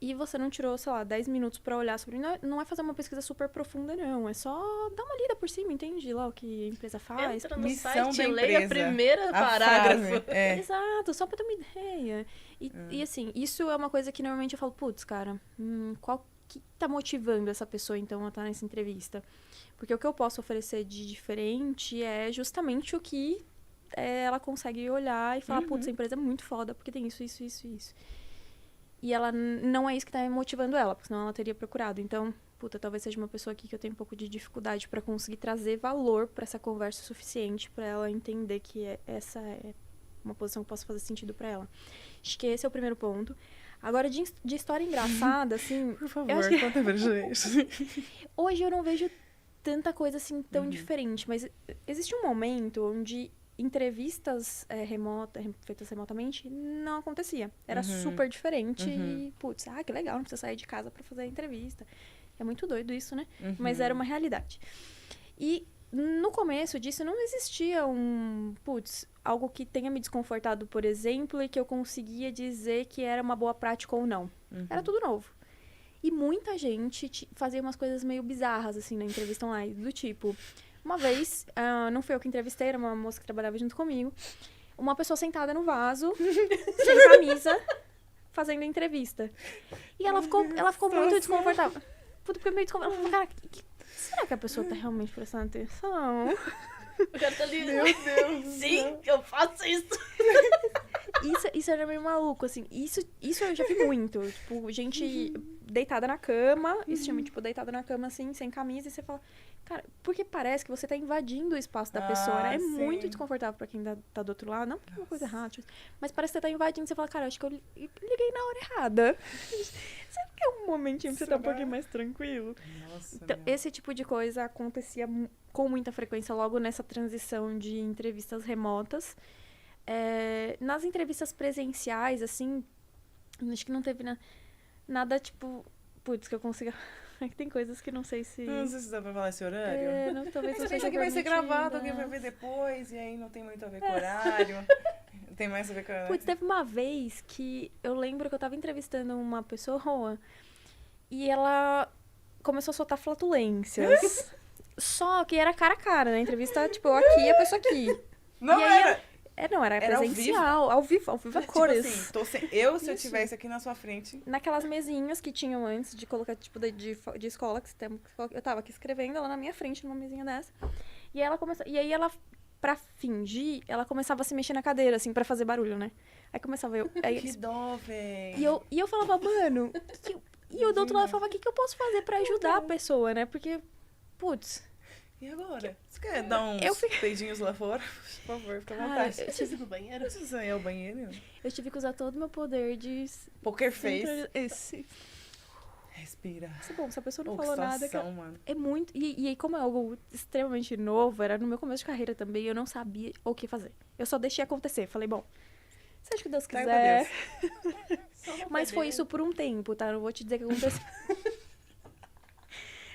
E você não tirou, sei lá, 10 minutos pra olhar sobre... Não é fazer uma pesquisa super profunda, não. É só dar uma lida por cima, entende lá o que a empresa faz.
Entra no
Missão
site,
da
leia a
empresa.
primeira
A
parágrafo.
frase, é.
Exato, só pra ter uma ideia. E assim, isso é uma coisa que normalmente eu falo, putz, cara, qual que tá motivando essa pessoa, então, a estar nessa entrevista? Porque o que eu posso oferecer de diferente é justamente o que ela consegue olhar e falar, putz, a empresa é muito foda, porque tem isso, isso, isso, isso. E ela não é isso que tá motivando ela, porque senão ela teria procurado. Então, talvez seja uma pessoa aqui que eu tenho um pouco de dificuldade pra conseguir trazer valor pra essa conversa suficiente pra ela entender que essa é uma posição que possa fazer sentido pra ela. Acho que esse é o primeiro ponto. Agora, de história engraçada, assim...
Por favor,
eu acho que...
conta pra gente.
Hoje eu não vejo tanta coisa assim tão diferente, mas existe um momento onde entrevistas feitas remotamente não acontecia. Era super diferente e, putz, que legal, não precisa sair de casa pra fazer a entrevista. É muito doido isso, né? Mas era uma realidade. E no começo disso não existia algo que tenha me desconfortado, por exemplo, e que eu conseguia dizer que era uma boa prática ou não. Era tudo novo. E muita gente fazia umas coisas meio bizarras, assim, na entrevista online. Do tipo, uma vez, não foi eu que entrevistei, era uma moça que trabalhava junto comigo. Uma pessoa sentada no vaso, sem camisa, fazendo entrevista. E ela ficou muito desconfortável. Porque meio desconfortável. Ela falou, cara, será que a pessoa tá realmente prestando atenção?
O cara tá ali.
Meu Deus.
Sim, eu faço isso.
Isso era meio maluco, assim. Isso eu já vi muito. Tipo, gente deitada na cama. Isso chama, tipo, deitada na cama, assim, sem camisa. E você fala... Cara, porque parece que você tá invadindo o espaço da pessoa, né? É
sim.
muito desconfortável pra quem tá do outro lado. Não porque é uma coisa errada, mas parece que você tá invadindo. Você fala, cara, acho que eu liguei na hora errada. Será que é um momentinho pra você tá um pouquinho mais tranquilo?
Nossa,
Então, esse tipo de coisa acontecia com muita frequência logo nessa transição de entrevistas remotas. Nas entrevistas presenciais, assim, acho que não teve nada, tipo... Putz, que eu consiga... Tem coisas que não sei se...
Não sei se dá pra falar esse horário.
Talvez não
Isso
seja
aqui vai ser
permitido,
gravado,
né?
alguém vai ver depois, e aí não tem muito a ver com o horário. Tem mais a ver com o horário.
Putz, teve uma vez que eu lembro que eu tava entrevistando uma pessoa e ela começou a soltar flatulências. Só que era cara a cara, né? Entrevista, tipo, eu aqui e a pessoa aqui.
Não
e aí
era!
Não, era
Era ao
presencial, ao vivo a cores.
Tipo assim, se eu
Isso.
tivesse aqui na sua frente...
Naquelas mesinhas que tinham antes de colocar, tipo, de escola, que eu tava aqui escrevendo, ela na minha frente, numa mesinha dessa. E aí ela, pra fingir, ela começava a se mexer na cadeira, assim, pra fazer barulho, né? Aí começava eu...
Que dó, véi.
E eu falava, mano... E eu do outro lado falava, o que eu posso fazer pra ajudar a pessoa, né? Porque, putz...
E agora? Você quer dar uns peidinhos lá fora? Por favor, fica à vontade.
Precisa ir no banheiro?
Precisa ir ao banheiro?
Eu tive que usar todo o meu poder de...
Poker face.
Esse.
Respira.
Isso é bom, se a pessoa não
Que
falou nada...
situação, mano.
É muito... E aí, como é algo extremamente novo, era no meu começo de carreira também, eu não sabia o que fazer. Eu só deixei acontecer. Falei, bom, seja o que Deus quiser. Mas foi isso por um tempo, tá? Não vou te dizer que aconteceu.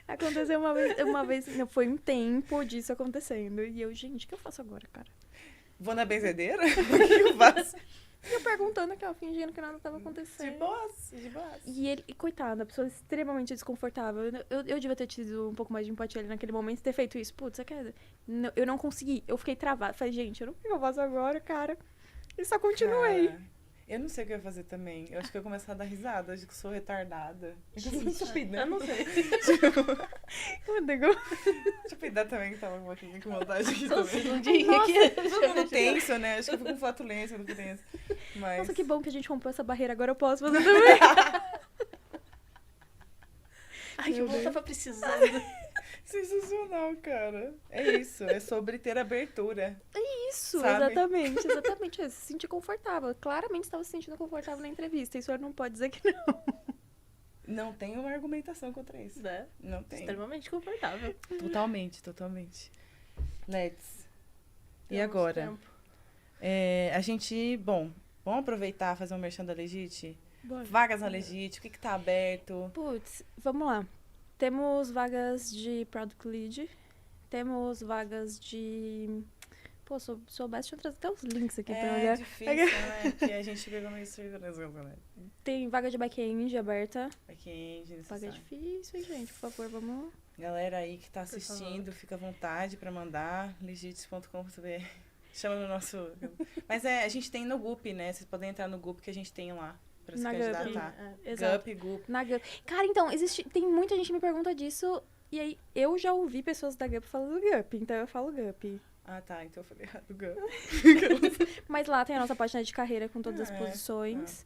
Aconteceu uma vez... Não, foi um tempo disso acontecendo. E eu, gente, o que eu faço agora, cara?
Vou na benzedeira? O que eu faço?
E eu perguntando aqui, ó, fingindo que nada tava acontecendo.
De boas, de boas.
E coitada, a pessoa extremamente desconfortável. Eu devia ter tido um pouco mais de empatia ali naquele momento e ter feito isso. Putz, você quer... Eu não consegui. Eu fiquei travada. Falei, gente, eu não sei o que eu faço agora, cara. E só continuei.
Cara, eu não sei o que eu ia fazer também. Eu acho que eu ia começar a dar risada. Acho que eu sou retardada. Eu sou estupida.
Eu não sei.
Deixa
eu peidar também, que tava um pouquinho com vontade aqui
Só um
também.
segundinho aqui.
Todo mundo tenso, né? Acho que eu fico com flatulência no tenso. Mas...
Nossa, que bom que a gente rompeu essa barreira. Agora eu posso fazer também.
Ai, que bom, tava precisando.
Sensacional, cara. É isso, é sobre ter abertura.
Isso,
sabe?
exatamente. Se sentir confortável. Claramente estava se sentindo confortável na entrevista. Isso não pode dizer que não.
Não tem uma argumentação contra isso.
Né?
Não tem.
Extremamente confortável.
Totalmente. Let's. E
Temos
agora?
tempo.
A gente, bom, vamos aproveitar e fazer um merchan da Legit? Vagas na Legit, o que tá aberto?
Putz, vamos lá. Temos vagas de Product Lead, temos vagas de... Pô, soubesse, deixa eu trazer até os links aqui pra olhar.
É difícil, né? Porque a gente pegou meio surpresa, né?
Tem vaga de back-end aberta.
Back-end,
Vaga difícil, hein, gente? Por favor, vamos...
Galera aí que tá assistindo, fica à vontade pra mandar, legit.com.br. Chama no nosso... Mas a gente tem no Gup, né? Vocês podem entrar no Gup que a gente tem lá pra se
Na
candidatar.
Exato.
Gup.
Na Gup. Cara, então, tem muita gente que me pergunta disso, e aí eu já ouvi pessoas da Gup falando Gup, então eu falo Gup.
Ah, tá. Então eu falei errado, Gup.
Mas lá tem a nossa página de carreira com todas as posições.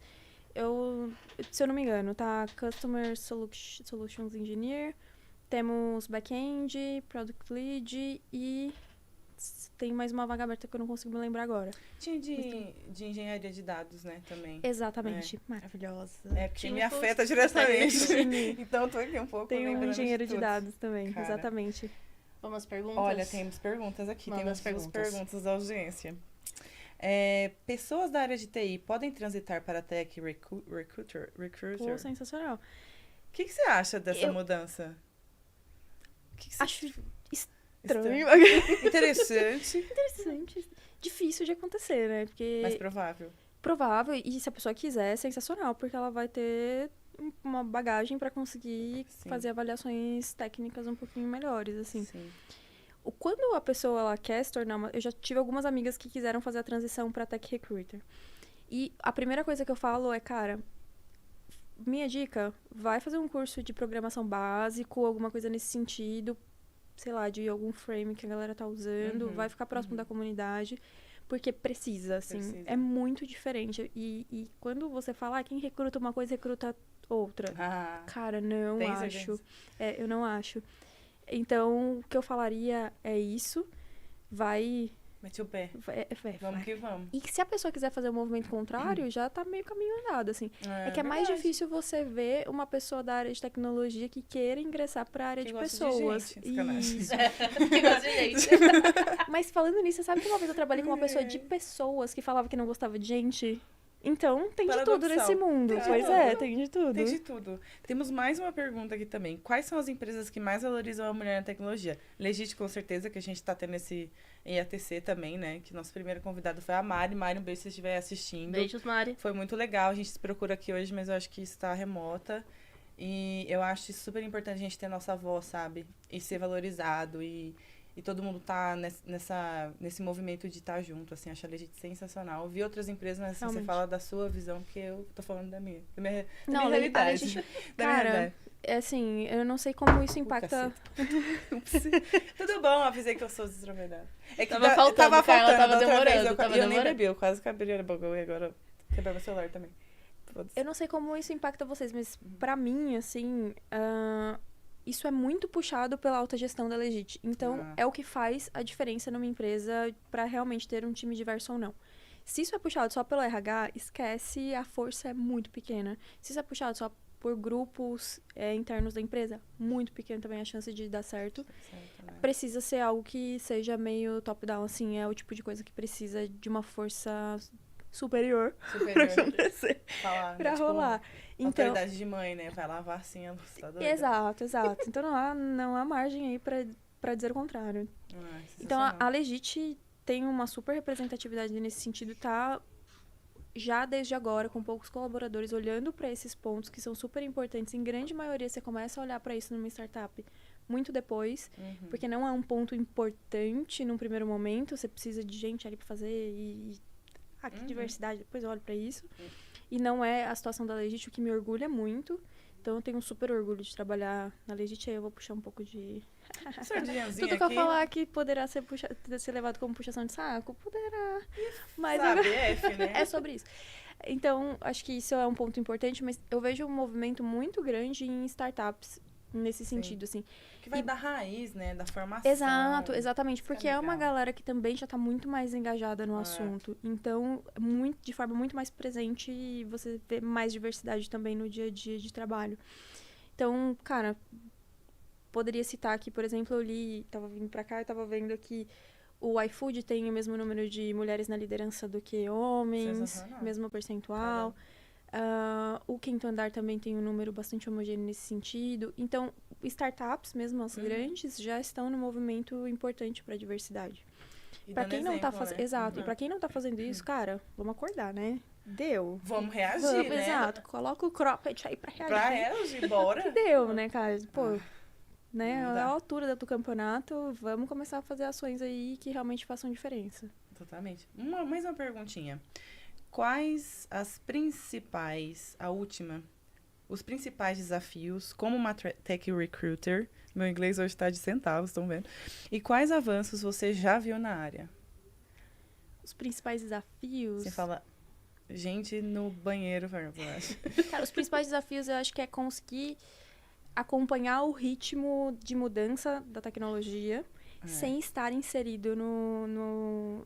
Se eu não me engano, tá Customer Solutions Engineer, temos Back-end, Product Lead e tem mais uma vaga aberta que eu não consigo me lembrar agora.
Tinha de engenharia de dados, né, também.
Exatamente. Maravilhosa.
Porque me afeta diretamente.
Sim.
Então tô aqui um pouco
Tem um
lembrando
engenheiro de
tudo.
dados também,
Cara.
exatamente.
Vamos às perguntas?
Olha, temos perguntas aqui.
Manda
Temos
as
duas
perguntas.
perguntas da audiência. Pessoas da área de TI podem transitar para Tech Recruiter?
Pô, sensacional.
O que você acha dessa mudança? Que você...
Acho estranho.
Interessante,
Interessante. Difícil de acontecer, né? Porque
mas provável.
provável, e se a pessoa quiser, é sensacional, porque ela vai ter uma bagagem pra conseguir
Sim.
fazer avaliações técnicas um pouquinho melhores, assim.
Sim.
Quando a pessoa ela quer se tornar eu já tive algumas amigas que quiseram fazer a transição pra Tech Recruiter. E a primeira coisa que eu falo é, cara, minha dica, vai fazer um curso de programação básico, alguma coisa nesse sentido, sei lá, de algum frame que a galera tá usando, vai ficar próximo da comunidade, porque precisa, assim,
Precisa.
é muito diferente. E quando você fala, quem recruta uma coisa, recruta outra. Cara, não
Tem
acho.
certeza?
Eu não acho. Então, o que eu falaria é isso. Vai.
Mete o pé. Vamos que vamos.
E se a pessoa quiser fazer um movimento contrário, já tá meio caminho andado, assim. É que é mais
verdade.
difícil você ver uma pessoa da área de tecnologia que queira ingressar pra área
Que
de
gosta de
pessoas.
gente, sacanagem.
Isso.
Que gosta de gente.
Mas falando nisso, você sabe que uma vez eu trabalhei com uma pessoa de pessoas que falava que não gostava de gente? Então, tem de tudo
Paradoxal.
nesse mundo.
Tem de
Pois
tudo.
é, tem de tudo.
Tem de tudo. Temos mais uma pergunta aqui também. Quais são as empresas que mais valorizam a mulher na tecnologia? Legit, com certeza, que a gente tá tendo esse EATC também, né? Que nosso primeiro convidado foi a Mari. Mari, um beijo se você estiver assistindo.
Beijos, Mari.
Foi muito legal. A gente se procura aqui hoje, mas eu acho que está remota. E eu acho super importante a gente ter a nossa voz, sabe? E ser valorizado. E todo mundo tá nesse movimento de estar junto, assim. Acho a Legit sensacional. Vi outras empresas, mas assim, você
Realmente.
fala da sua visão, porque eu tô falando da minha
Não, a
realidade.
gente-
Da minha
Cara,
realidade.
é assim, eu não sei como isso impacta.
Tudo bom, avisei que eu sou extrovertida. É que
Tava faltando, Carla, tava
da outra
demorando,
vez,
tava
eu nem
demorando.
bebi, eu quase acabei a boca e agora quebrar meu celular também. Foda-se.
Eu não sei como isso impacta vocês, mas pra mim, assim, isso é muito puxado pela alta gestão da Legit. Então, é o que faz a diferença numa empresa pra realmente ter um time diverso ou não. Se isso é puxado só pelo RH, esquece, a força é muito pequena. Se isso é puxado só por grupos internos da empresa, muito pequeno também a chance de dar certo.
Certo, né?
Precisa ser algo que seja meio top-down, assim, é o tipo de coisa que precisa de uma força superior
Superior. Falar,
pra
né? Tipo,
rolar. Então,
autoridade de mãe, né? Vai lavar assim a louça, tá doida?
exato. Então não há margem aí pra dizer o contrário. Então a Legit tem uma super representatividade nesse sentido, tá já desde agora, com poucos colaboradores, olhando pra esses pontos que são super importantes. Em grande maioria, você começa a olhar pra isso numa startup muito depois, porque não é um ponto importante num primeiro momento, você precisa de gente ali pra fazer que diversidade, depois eu olho pra isso. E não é a situação da Legit, o que me orgulha muito. Então eu tenho um super orgulho de trabalhar na Legit, aí eu vou puxar um pouco de...
Sardinhazinha
Tudo que eu
aqui.
falar que poderá ser levado como puxação de saco, poderá. Mas
Sabe, F, né?
é sobre isso. Então, acho que isso é um ponto importante, mas eu vejo um movimento muito grande em startups nesse sentido, assim.
Que vai da raiz, né? Da formação.
Exato, exatamente. Porque é uma
legal.
galera que também já tá muito mais engajada no assunto. Então, de forma muito mais presente, e você vê mais diversidade também no dia a dia de trabalho. Então, cara, poderia citar aqui, por exemplo, tava vindo pra cá, eu tava vendo que o iFood tem o mesmo número de mulheres na liderança do que homens,
Sensacional.
mesmo percentual. O Quinto Andar também tem um número bastante homogêneo nesse sentido. Então, startups, mesmo as grandes, já estão no movimento importante para a diversidade.
E
Para
dando
quem não tá
exemplo,
fazendo,
né?
exato. E para quem não tá fazendo isso, cara, vamos acordar, né? Deu.
Vamos reagir,
Vamos,
né?
exato. Coloca o cropped aí para reagir.
Pra reagir, bora.
Que deu, né, cara? Pô, né?
Não
A
dá.
altura do campeonato, vamos começar a fazer ações aí que realmente façam diferença.
Totalmente. Mais uma perguntinha. Quais os principais desafios como uma tech recruiter? Meu inglês hoje tá de centavos, estão vendo? E quais avanços você já viu na área?
Os principais desafios...
Você fala, gente no banheiro, eu acho.
Cara, os principais desafios eu acho que é conseguir acompanhar o ritmo de mudança da tecnologia sem estar inserido num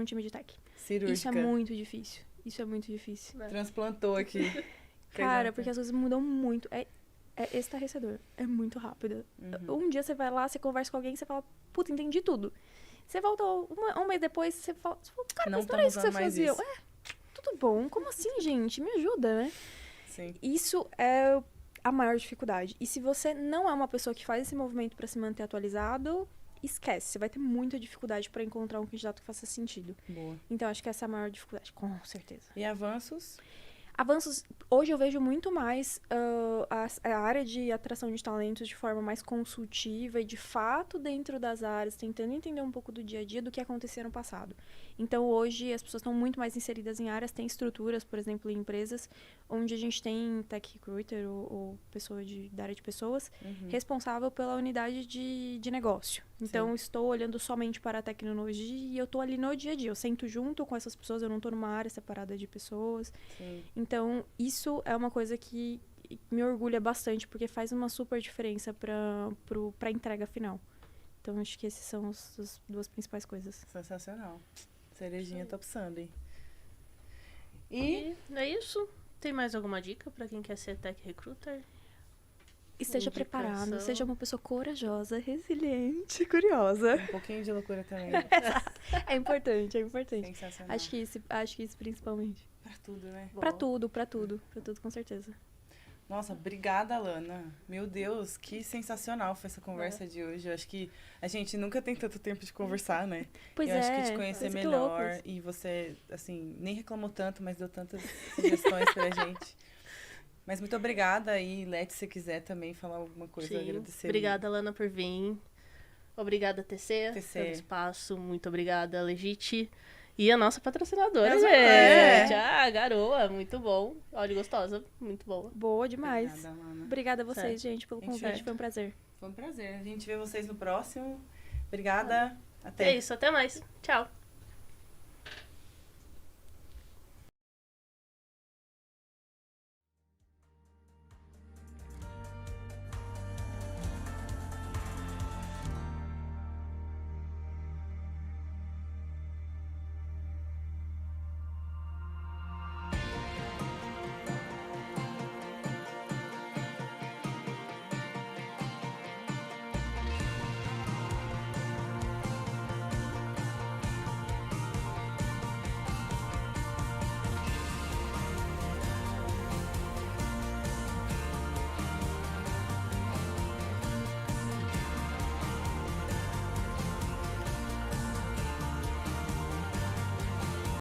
time de tech.
Cirúrgica.
Isso é muito difícil. Isso é muito difícil.
Transplantou aqui.
Cara, porque as coisas mudam muito. É estarrecedor. É muito rápido. Um dia você vai lá, você conversa com alguém e você fala, puta, entendi tudo. Você volta um mês depois, você fala cara,
Não
mas
tá
não era isso que
usando
você
mais
fazia.
isso.
Tudo bom. Como assim, gente? Me ajuda, né?
Sim.
Isso é a maior dificuldade. E se você não é uma pessoa que faz esse movimento para se manter atualizado, esquece. Você vai ter muita dificuldade para encontrar um candidato que faça sentido.
Boa.
Então, acho que essa é a maior dificuldade, com certeza.
E avanços?
Avanços, hoje eu vejo muito mais a área de atração de talentos de forma mais consultiva e de fato dentro das áreas, tentando entender um pouco do dia a dia do que acontecia no passado. Então hoje as pessoas estão muito mais inseridas em áreas, tem estruturas, por exemplo, em empresas, onde a gente tem tech recruiter ou pessoa da área de pessoas responsável pela unidade de negócio. Então estou olhando somente para a tecnologia e eu estou ali no dia a dia. Eu sento junto com essas pessoas, eu não estou numa área separada de pessoas.
Sim.
Então, isso é uma coisa que me orgulha bastante, porque faz uma super diferença para a entrega final. Então, acho que essas são as duas principais coisas.
Sensacional. Cerejinha top Sunday.
E é isso. Tem mais alguma dica para quem quer ser tech recruiter?
Esteja
Indicação.
preparado, seja uma pessoa corajosa, resiliente, curiosa.
Um pouquinho de loucura também.
É importante, é importante.
Sensacional.
Acho que isso principalmente.
Pra tudo, né?
Pra tudo, com certeza.
Nossa, obrigada, Alana. Meu Deus, que sensacional foi essa conversa de hoje. Eu acho que a gente nunca tem tanto tempo de conversar, né?
Pois
eu
é.
acho que te conhecer
Coisa que
melhor.
loucos.
E você, assim, nem reclamou tanto, mas deu tantas sugestões pra gente. Mas muito obrigada. E, Leti, se quiser também falar alguma coisa,
Sim.
agradecer.
Obrigada, Lana, por vir. Obrigada, TC,
TC.
pelo espaço. Muito obrigada, Legite. E a nossa patrocinadora,
Essa
gente.
é.
A Garoa, muito bom. Óleo gostosa, muito boa.
Boa demais.
Obrigada, Alana.
Obrigada a vocês,
Certo.
gente, pelo
Gente,
convite. Foi um prazer.
Foi um prazer. A gente vê vocês no próximo. Obrigada. Até.
É isso, até mais. Tchau.